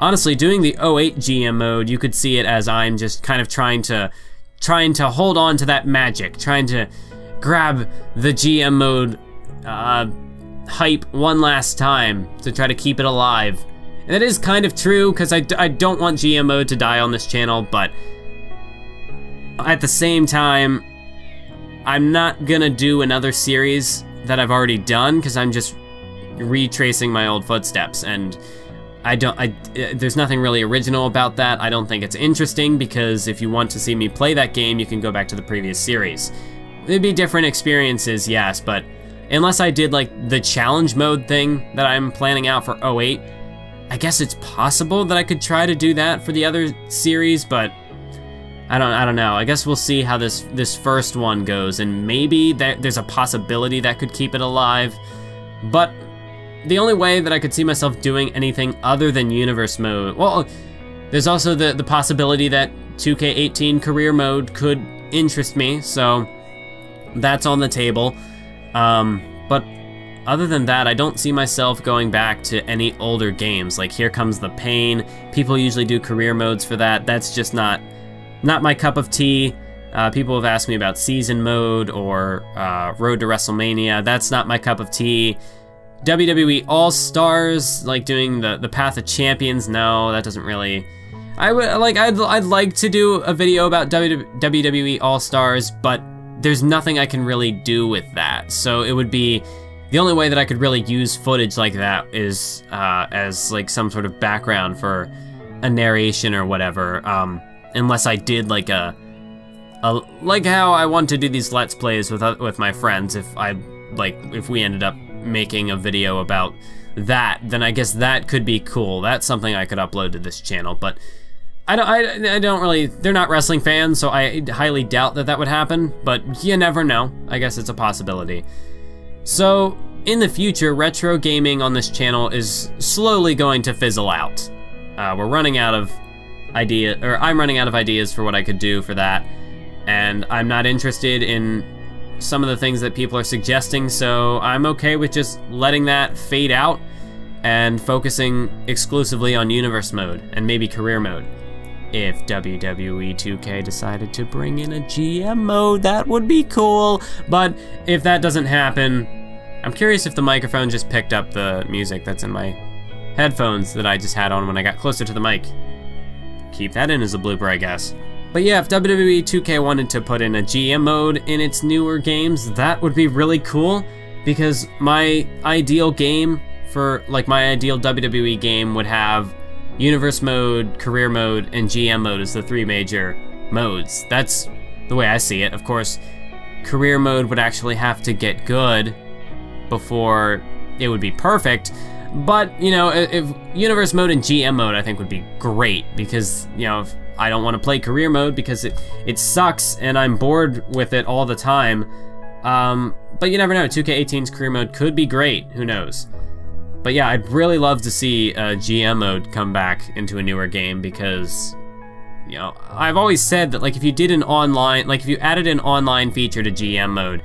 honestly, doing the 08 GM mode, you could see it as I'm just kind of trying to hold on to that magic, trying to grab the GM mode hype one last time to try to keep it alive. And that is kind of true, because I don't want GM mode to die on this channel, but at the same time, I'm not gonna do another series that I've already done, because I'm just retracing my old footsteps, and there's nothing really original about that. I don't think it's interesting, because if you want to see me play that game, you can go back to the previous series. It'd be different experiences, yes, but unless I did like the challenge mode thing that I'm planning out for 08, I guess it's possible that I could try to do that for the other series, but I don't know. I guess we'll see how this first one goes, and maybe there's a possibility that could keep it alive. But the only way that I could see myself doing anything other than Universe Mode, well, there's also the possibility that 2K18 Career Mode could interest me, so that's on the table. But other than that, I don't see myself going back to any older games. Like Here Comes the Pain, people usually do career modes for that. That's just not my cup of tea. People have asked me about Season Mode or Road to WrestleMania. That's not my cup of tea. WWE All-Stars, like doing the Path of Champions, no, that doesn't really... I'd like to do a video about WWE All-Stars, but there's nothing I can really do with that. So it would be... The only way that I could really use footage like that is as like some sort of background for a narration or whatever, unless I did like like how I want to do these Let's Plays with my friends. If we ended up making a video about that, then I guess that could be cool. That's something I could upload to this channel, but I don't really, they're not wrestling fans, so I highly doubt that would happen, but you never know. I guess it's a possibility. So, in the future, retro gaming on this channel is slowly going to fizzle out. We're running out of I'm running out of ideas for what I could do for that, and I'm not interested in some of the things that people are suggesting, so I'm okay with just letting that fade out and focusing exclusively on Universe Mode and maybe Career Mode. If WWE 2K decided to bring in a GM mode, that would be cool. But if that doesn't happen, I'm curious if the microphone just picked up the music that's in my headphones that I just had on when I got closer to the mic. Keep that in as a blooper, I guess. But yeah, if WWE 2K wanted to put in a GM mode in its newer games, that would be really cool, because my ideal game for, like, my ideal WWE game would have Universe Mode, Career Mode, and GM Mode as the three major modes. That's the way I see it. Of course, Career Mode would actually have to get good before it would be perfect, but, you know, if Universe Mode and GM Mode I think would be great, because, you know, if I don't want to play Career Mode because it sucks and I'm bored with it all the time, but you never know, 2K18's Career Mode could be great, who knows. But yeah, I'd really love to see GM Mode come back into a newer game, because, you know, I've always said that, like, if you did an online, like, if you added an online feature to GM Mode,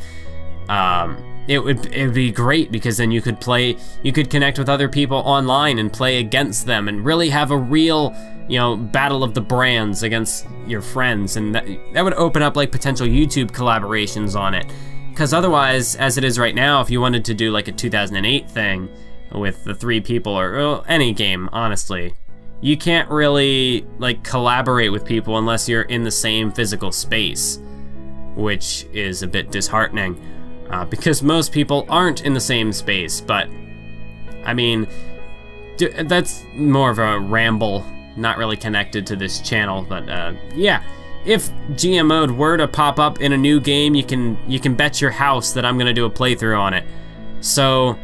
it would be great, because then you could connect with other people online and play against them and really have a real, you know, battle of the brands against your friends, and that would open up like potential YouTube collaborations on it. Because otherwise, as it is right now, if you wanted to do like a 2008 thing with the three people, or any game, honestly, you can't really like collaborate with people unless you're in the same physical space, which is a bit disheartening, because most people aren't in the same space. But I mean, that's more of a ramble not really connected to this channel, but yeah. If GM mode were to pop up in a new game, you can bet your house that I'm gonna do a playthrough on it. So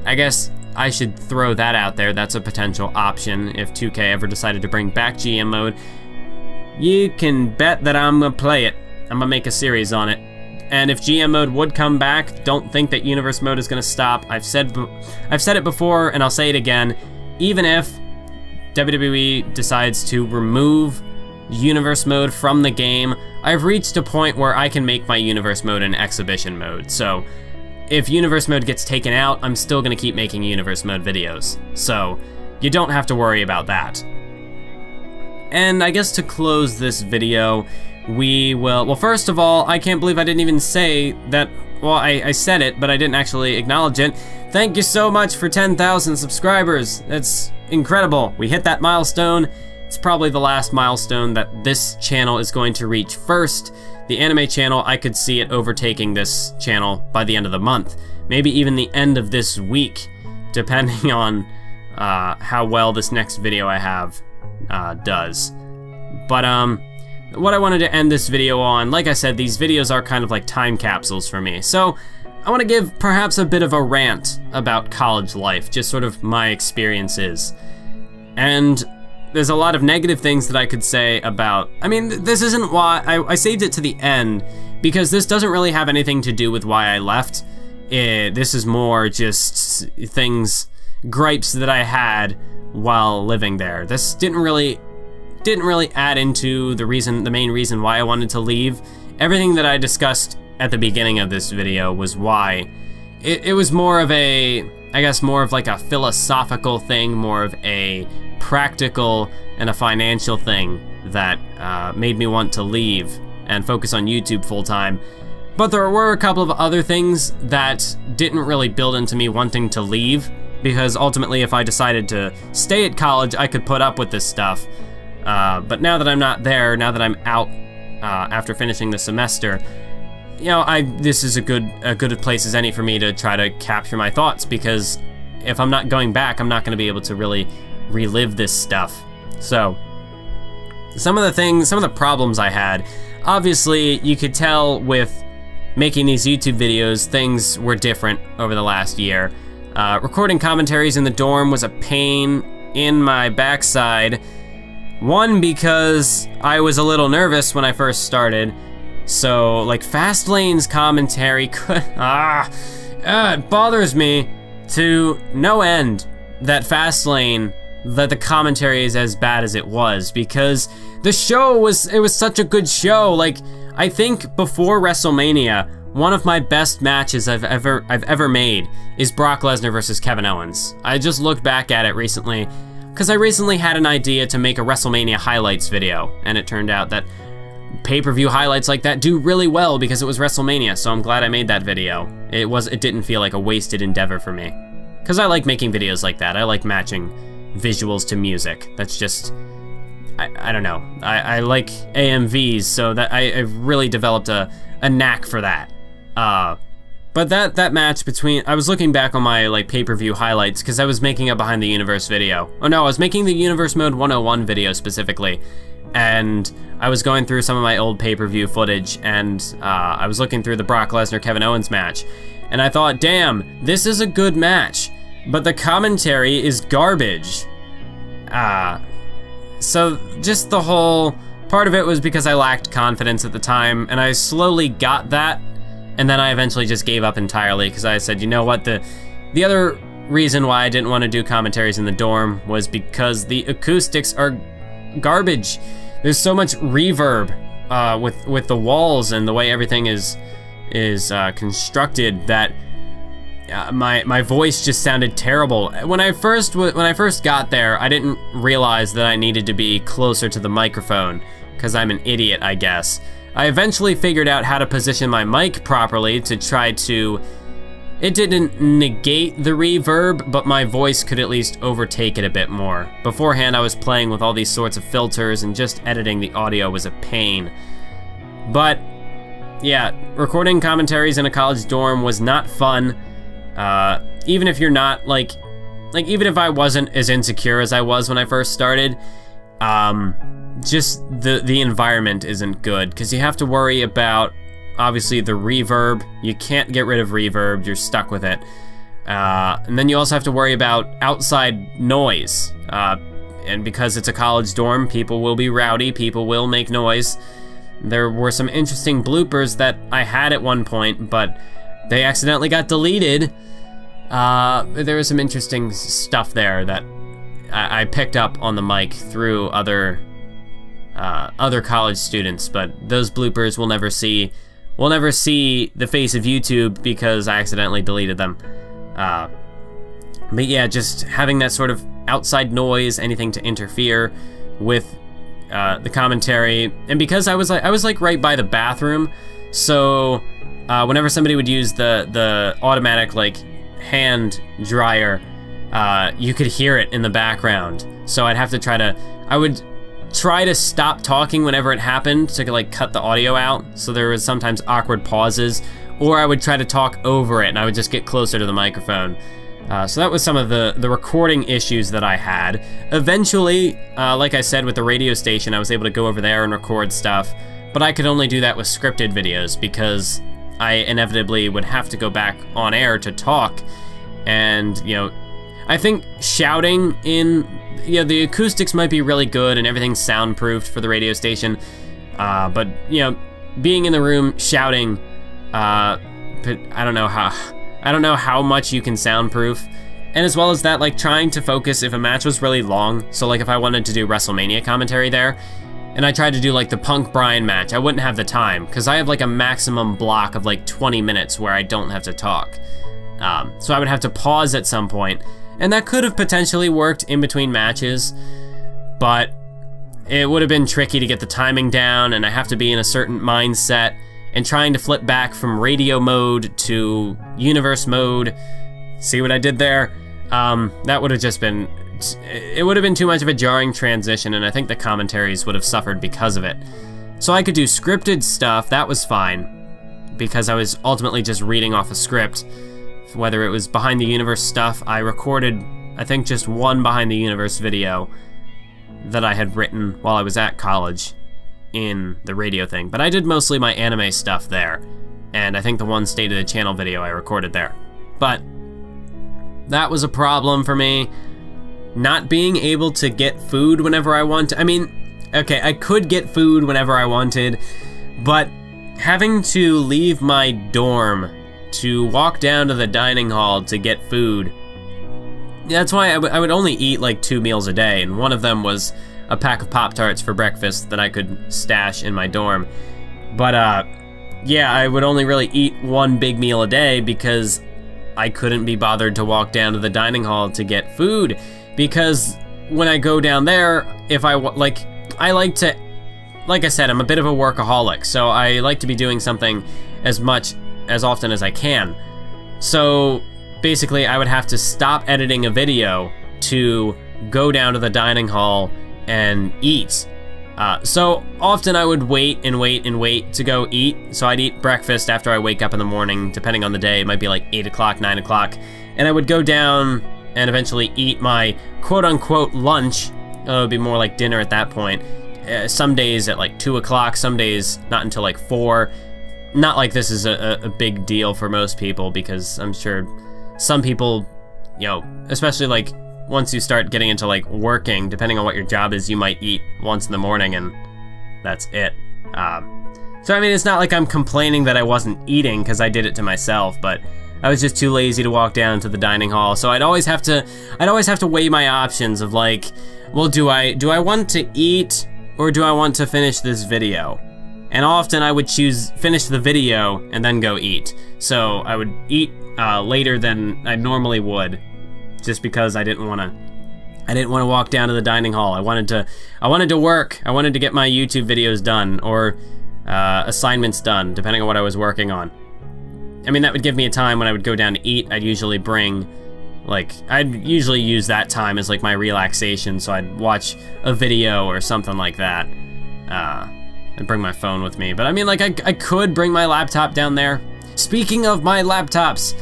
I guess I should throw that out there. That's a potential option if 2K ever decided to bring back GM mode. You can bet that I'm gonna play it. I'm gonna make a series on it. And if GM mode would come back, don't think that universe mode is gonna stop. I've said it before and I'll say it again. Even if WWE decides to remove universe mode from the game, I've reached a point where I can make my universe mode an exhibition mode. So if universe mode gets taken out, I'm still gonna keep making universe mode videos. So you don't have to worry about that. And I guess to close this video, we will, well, first of all, I can't believe I didn't even say that, well, I said it, but I didn't actually acknowledge it. Thank you so much for 10,000 subscribers. That's incredible. We hit that milestone. It's probably the last milestone that this channel is going to reach first. The anime channel, I could see it overtaking this channel by the end of the month. Maybe even the end of this week, depending on how well this next video I have does. But what I wanted to end this video on, like I said, these videos are kind of like time capsules for me. So I want to give perhaps a bit of a rant about college life, just sort of my experiences. And there's a lot of negative things that I could say about, I mean, this isn't why, I saved it to the end, because this doesn't really have anything to do with why I left. This is more just things, gripes that I had while living there. This didn't really add into the main reason why I wanted to leave. Everything that I discussed at the beginning of this video was why. It was more of a, I guess more of like a philosophical thing, more of a practical and a financial thing that made me want to leave and focus on YouTube full-time. But there were a couple of other things that didn't really build into me wanting to leave, because ultimately if I decided to stay at college, I could put up with this stuff. But now that I'm not there, now that I'm out after finishing the semester, you know, this is a good place as any for me to try to capture my thoughts, because if I'm not going back, I'm not gonna be able to really relive this stuff. So some of the problems I had, obviously you could tell with making these YouTube videos, things were different over the last year. Recording commentaries in the dorm was a pain in my backside. One, because I was a little nervous when I first started. So like Fastlane's commentary could, it bothers me to no end that Fastlane, that the commentary is as bad as it was, because the show was such a good show. Like, I think before WrestleMania, one of my best matches I've ever made is Brock Lesnar versus Kevin Owens. I just looked back at it recently, because I recently had an idea to make a WrestleMania highlights video, and it turned out that pay-per-view highlights like that do really well because it was WrestleMania, so I'm glad I made that video. It didn't feel like a wasted endeavor for me, because I like making videos like that. I like matching visuals to music. That's just, I don't know. I like AMVs, so that I've really developed a knack for that. But that match between, I was looking back on my like pay-per-view highlights because I was making a Behind the Universe video. Oh no, I was making the Universe Mode 101 video specifically, and I was going through some of my old pay-per-view footage, and I was looking through the Brock Lesnar Kevin Owens match, and I thought, damn, this is a good match, but the commentary is garbage. So just the whole part of it was because I lacked confidence at the time, and I slowly got that. And then I eventually just gave up entirely because I said, you know what, the other reason why I didn't want to do commentaries in the dorm was because the acoustics are garbage. There's so much reverb with the walls and the way everything is constructed that my voice just sounded terrible. When I first got there, I didn't realize that I needed to be closer to the microphone because I'm an idiot, I guess. I eventually figured out how to position my mic properly to try to, it didn't negate the reverb, but my voice could at least overtake it a bit more. Beforehand, I was playing with all these sorts of filters, and just editing the audio was a pain. But yeah, recording commentaries in a college dorm was not fun. Even if you're not like even if I wasn't as insecure as I was when I first started, just the environment isn't good, because you have to worry about, obviously, the reverb. You can't get rid of reverb, you're stuck with it. And then you also have to worry about outside noise. And because it's a college dorm, people will be rowdy, people will make noise. There were some interesting bloopers that I had at one point, but they accidentally got deleted. There was some interesting stuff there that I picked up on the mic through other college students, but those bloopers will never see the face of YouTube because I accidentally deleted them. But yeah, just having that sort of outside noise, anything to interfere with the commentary, and because I was like right by the bathroom, so whenever somebody would use the automatic like hand dryer, you could hear it in the background. So I would try to stop talking whenever it happened to like cut the audio out. So there was sometimes awkward pauses, or I would try to talk over it and I would just get closer to the microphone. So that was some of the recording issues that I had. Eventually, like I said, with the radio station, I was able to go over there and record stuff, but I could only do that with scripted videos because I inevitably would have to go back on air to talk. And, you know, I think shouting in, you know, the acoustics might be really good and everything's soundproofed for the radio station, but, you know, being in the room shouting, but I don't know how much you can soundproof. And as well as that, like trying to focus if a match was really long. So like if I wanted to do WrestleMania commentary there, and I tried to do like the Punk Bryan match, I wouldn't have the time because I have like a maximum block of like 20 minutes where I don't have to talk. So I would have to pause at some point, and that could have potentially worked in between matches, but it would have been tricky to get the timing down, and I have to be in a certain mindset. And trying to flip back from radio mode to universe mode, see what I did there? That would have just been, it would have been too much of a jarring transition, and I think the commentaries would have suffered because of it. So I could do scripted stuff, that was fine, because I was ultimately just reading off a script. Whether it was Behind the Universe stuff, I recorded, I think, just one Behind the Universe video that I had written while I was at college in the radio thing, but I did mostly my anime stuff there, and I think the one State of the Channel video I recorded there. But that was a problem for me, not being able to get food whenever I want. I mean, okay, I could get food whenever I wanted, but having to leave my dorm to walk down to the dining hall to get food, that's why I would only eat like 2 meals a day, and one of them was a pack of Pop-Tarts for breakfast that I could stash in my dorm. But yeah, I would only really eat 1 big meal a day because I couldn't be bothered to walk down to the dining hall to get food. Because when I go down there, if I like to, like I said, I'm a bit of a workaholic, so I like to be doing something as often as I can. So basically I would have to stop editing a video to go down to the dining hall and eat. So often I would wait and wait and wait to go eat. So I'd eat breakfast after I wake up in the morning, depending on the day. It might be like 8 o'clock, 9 o'clock. And I would go down and eventually eat my quote-unquote lunch. It would be more like dinner at that point. Some days at like 2 o'clock, some days not until like 4. Not like this is a big deal for most people, because I'm sure some people, you know, especially like once you start getting into like working, depending on what your job is, you might eat once in the morning and that's it. So I mean, it's not like I'm complaining that I wasn't eating, because I did it to myself, but I was just too lazy to walk down to the dining hall. So I'd always have to weigh my options of like, well, do I want to eat or do I want to finish this video? And often I would choose finish the video and then go eat. So I would eat later than I normally would, just because I didn't want to walk down to the dining hall. I wanted to work. I wanted to get my YouTube videos done, or assignments done, depending on what I was working on. I mean, that would give me a time when I would go down to eat. I'd usually use that time as like my relaxation, so I'd watch a video or something like that. I'd bring my phone with me. But I mean, like, I could bring my laptop down there. Speaking of my laptops,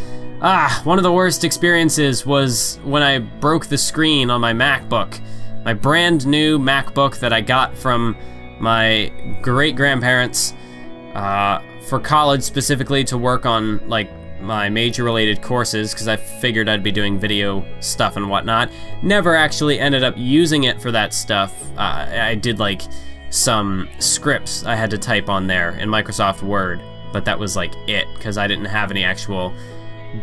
one of the worst experiences was when I broke the screen on my MacBook. my brand new MacBook that I got from my great-grandparents for college, specifically to work on like my major related courses, because I figured I'd be doing video stuff and whatnot. Never actually ended up using it for that stuff. I did like some scripts I had to type on there in Microsoft Word, but that was like it, because I didn't have any actual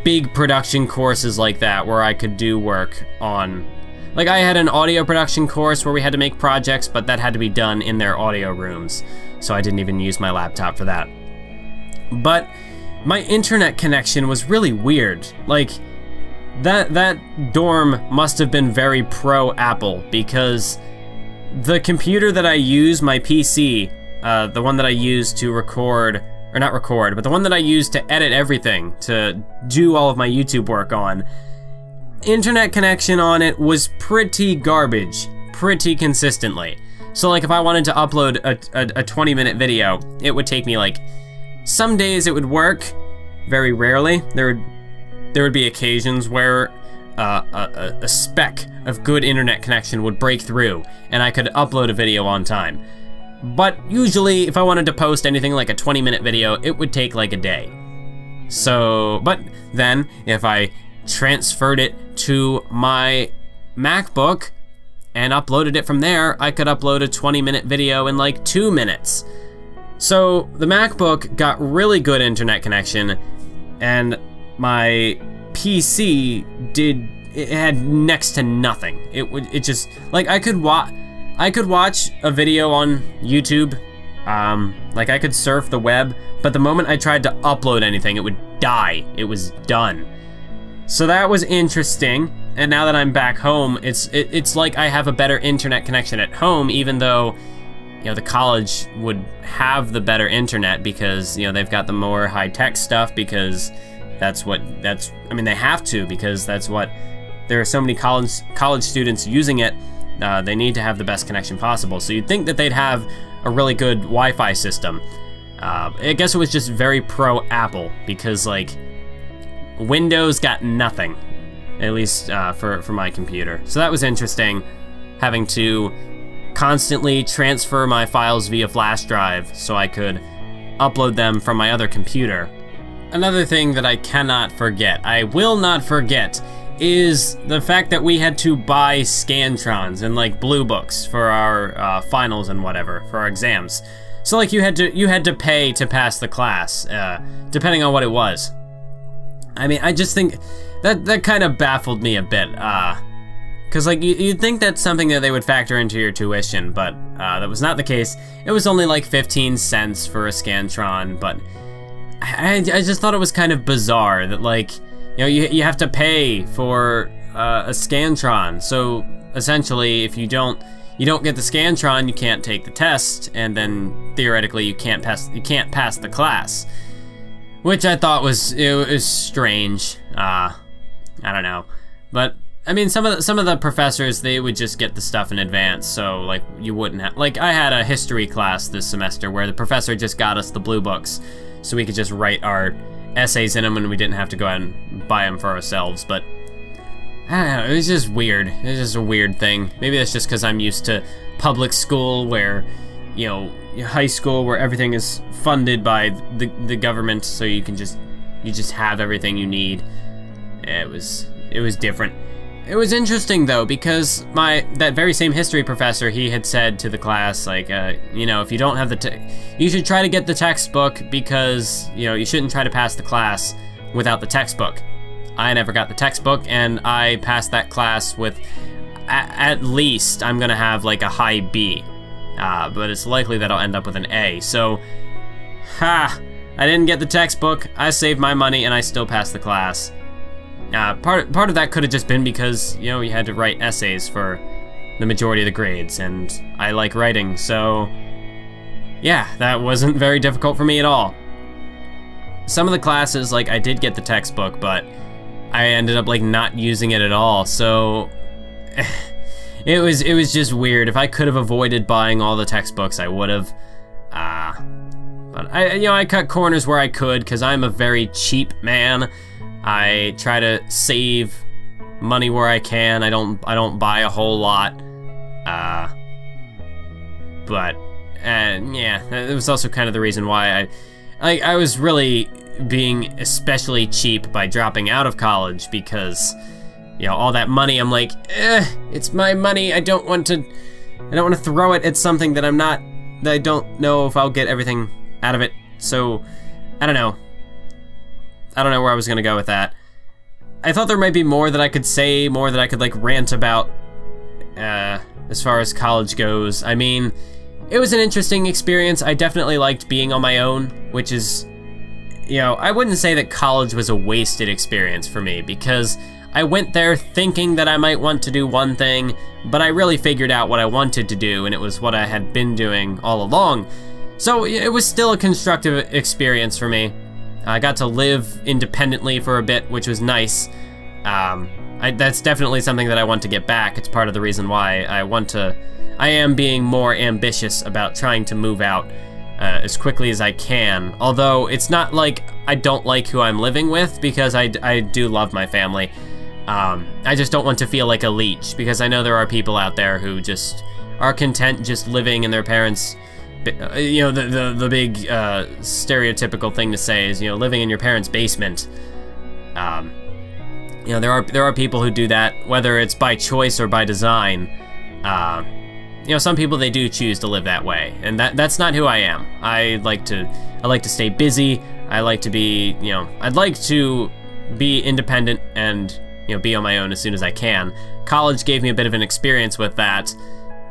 big production courses like that where I could do work on. Like, I had an audio production course where we had to make projects, but that had to be done in their audio rooms, so I didn't even use my laptop for that. But my internet connection was really weird. Like, that dorm must have been very pro-Apple, because the computer that I use, my PC, the one that I use to record, or not record, but the one that I use to edit everything, to do all of my YouTube work on, internet connection on it was pretty garbage, pretty consistently. So like if I wanted to upload a 20-minute video, it would take me like, some days it would work, very rarely. There would be occasions where a speck of good internet connection would break through and I could upload a video on time. But usually if I wanted to post anything like a 20-minute video, it would take like a day. So, but then if I transferred it to my MacBook and uploaded it from there, I could upload a 20-minute video in like 2 minutes. So the MacBook got really good internet connection, and my PC it had next to nothing. It just, like, I could watch a video on YouTube, like I could surf the web, but the moment I tried to upload anything, it would die. It was done. So that was interesting, and now that I'm back home, it's like I have a better internet connection at home, even though, you know, the college would have the better internet because, you know, they've got the more high-tech stuff, because I mean, they have to, because that's what, there are so many college students using it, they need to have the best connection possible. So you'd think that they'd have a really good Wi-Fi system. I guess it was just very pro-Apple, because like, Windows got nothing, at least for my computer. So that was interesting, having to constantly transfer my files via flash drive so I could upload them from my other computer. Another thing that I cannot forget, I will not forget, is the fact that we had to buy Scantrons and like Blue Books for our finals and whatever, for our exams. So like you had to pay to pass the class, depending on what it was. I mean, I just think that kind of baffled me a bit, cause like you'd think that's something that they would factor into your tuition, but that was not the case. It was only like 15 cents for a Scantron, but I just thought it was kind of bizarre that, like, you know, you have to pay for a Scantron. So essentially, if you don't get the Scantron, you can't take the test, and then theoretically you can't pass the class. Which I thought was strange. I don't know, but I mean, some of the professors, they would just get the stuff in advance, so like you wouldn't have, like, I had a history class this semester where the professor just got us the Blue Books, so we could just write our essays in them and we didn't have to go out and buy them for ourselves. But I don't know, it was just weird. It was just a weird thing. Maybe that's just because I'm used to public school, where, you know, high school, where everything is funded by the government, so you just have everything you need. It was different. It was interesting though, because that very same history professor, he had said to the class, like, you know, if you don't have you should try to get the textbook, because, you know, you shouldn't try to pass the class without the textbook. I never got the textbook, and I passed that class with, at least, I'm gonna have like a high B. But it's likely that I'll end up with an A. So, I didn't get the textbook, I saved my money, and I still passed the class. Part of that could have just been because, you know, you had to write essays for the majority of the grades, and I like writing, so yeah, that wasn't very difficult for me at all. Some of the classes, like, I did get the textbook, but I ended up, like, not using it at all, so it was just weird. If I could have avoided buying all the textbooks, I would have. But I cut corners where I could, because I'm a very cheap man. I try to save money where I can. I don't buy a whole lot. But yeah, it was also kind of the reason why I was really being especially cheap by dropping out of college, because, you know, all that money, I'm like, it's my money. I don't want to throw it at something that I don't know if I'll get everything out of it. So, I don't know where I was gonna go with that. I thought there might be more that I could say, more that I could like rant about, as far as college goes. I mean, it was an interesting experience. I definitely liked being on my own, which is, you know, I wouldn't say that college was a wasted experience for me, because I went there thinking that I might want to do one thing, but I really figured out what I wanted to do, and it was what I had been doing all along. So it was still a constructive experience for me. I got to live independently for a bit, which was nice. That's definitely something that I want to get back. It's part of the reason why I am being more ambitious about trying to move out as quickly as I can. Although it's not like I don't like who I'm living with, because I do love my family. I just don't want to feel like a leech, because I know there are people out there who just are content just living in their parents', you know, the big stereotypical thing to say is, you know, living in your parents' basement. You know, there are people who do that, whether it's by choice or by design. You know, some people, they do choose to live that way, and that's not who I am. I like to stay busy. I like to be, you know, I'd like to be independent and, you know, be on my own as soon as I can. College gave me a bit of an experience with that.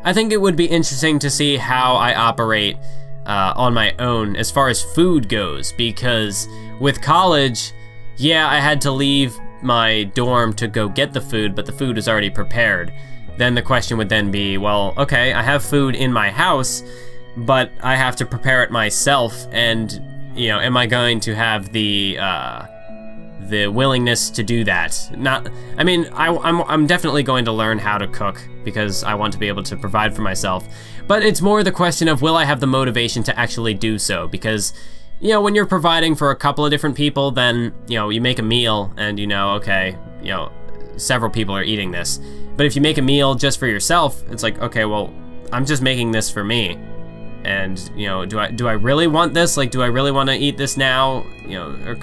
I think it would be interesting to see how I operate on my own as far as food goes, because with college, yeah, I had to leave my dorm to go get the food, but the food was already prepared. Then the question would then be, well, okay, I have food in my house, but I have to prepare it myself, and, you know, am I going to have the willingness to do that? I mean, I'm definitely going to learn how to cook, because I want to be able to provide for myself, but it's more the question of, will I have the motivation to actually do so? Because, you know, when you're providing for a couple of different people, then, you know, you make a meal and you know, okay, you know, several people are eating this. But if you make a meal just for yourself, it's like, okay, well, I'm just making this for me. And, you know, do I really want this? Like, do I really want to eat this now? You know, or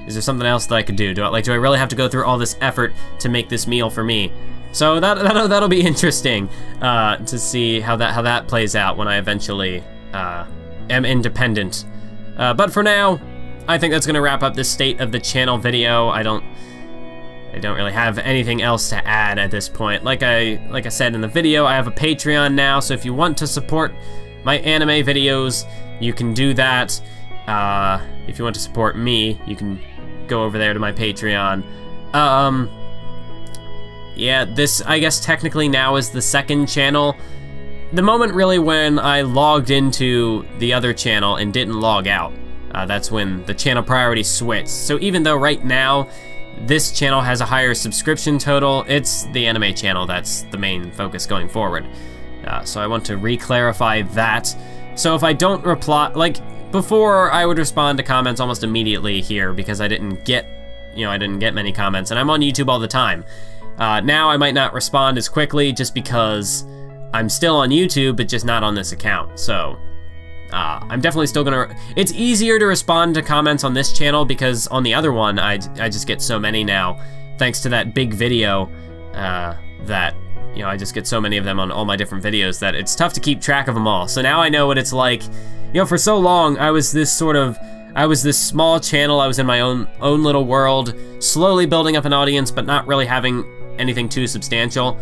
is there something else that I could do? Do I really have to go through all this effort to make this meal for me? So that'll be interesting to see how that plays out when I eventually am independent. But for now, I think that's gonna wrap up this state of the channel video. I don't really have anything else to add at this point. Like I said in the video, I have a Patreon now, so if you want to support my anime videos, you can do that. If you want to support me, you can go over there to my Patreon. Yeah, this, I guess, technically now is the second channel. The moment really when I logged into the other channel and didn't log out, that's when the channel priority switched. So even though right now this channel has a higher subscription total, it's the anime channel that's the main focus going forward. So I want to re-clarify that. So if I don't reply, like before, I would respond to comments almost immediately here because I didn't get many comments, and I'm on YouTube all the time. Now I might not respond as quickly just because I'm still on YouTube, but just not on this account. So I'm definitely still gonna, it's easier to respond to comments on this channel because on the other one, I just get so many now, thanks to that big video, that, you know, I just get so many of them on all my different videos that it's tough to keep track of them all. So now I know what it's like. You know, for so long, I was this small channel, I was in my own little world, slowly building up an audience, but not really having anything too substantial.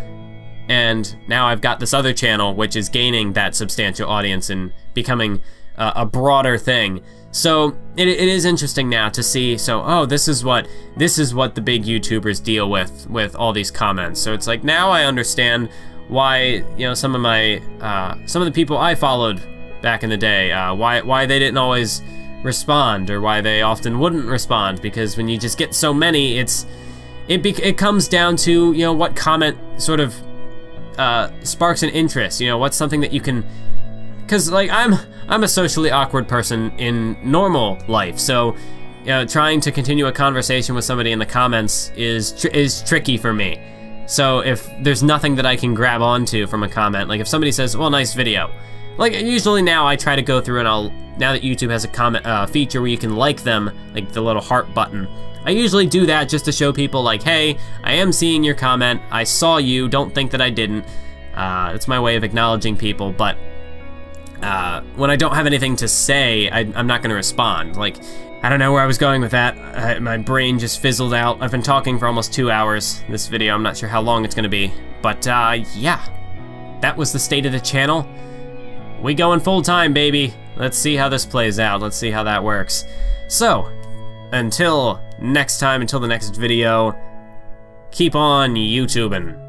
And now I've got this other channel, which is gaining that substantial audience and becoming a broader thing. So it is interesting now to see, so, oh, this is what the big YouTubers deal with all these comments. So it's like, now I understand why, you know, some of the people I followed back in the day, why they didn't always respond, or why they often wouldn't respond, because when you just get so many, it comes down to, you know, what comment sort of sparks an interest. You know, what's something that you can, because like I'm a socially awkward person in normal life, so you know, trying to continue a conversation with somebody in the comments is tricky for me. So if there's nothing that I can grab onto from a comment, like if somebody says, well, nice video, like usually now I try to go through and now that YouTube has a comment feature where you can like them, like the little heart button, I usually do that just to show people like, hey, I am seeing your comment, I saw you, don't think that I didn't. It's my way of acknowledging people, but when I don't have anything to say, I'm not gonna respond. Like, I don't know where I was going with that. My brain just fizzled out. I've been talking for almost 2 hours. This video, I'm not sure how long it's gonna be. But yeah, that was the state of the channel. We going full time, baby. Let's see how this plays out. Let's see how that works. So, until next time, until the next video, keep on YouTubing.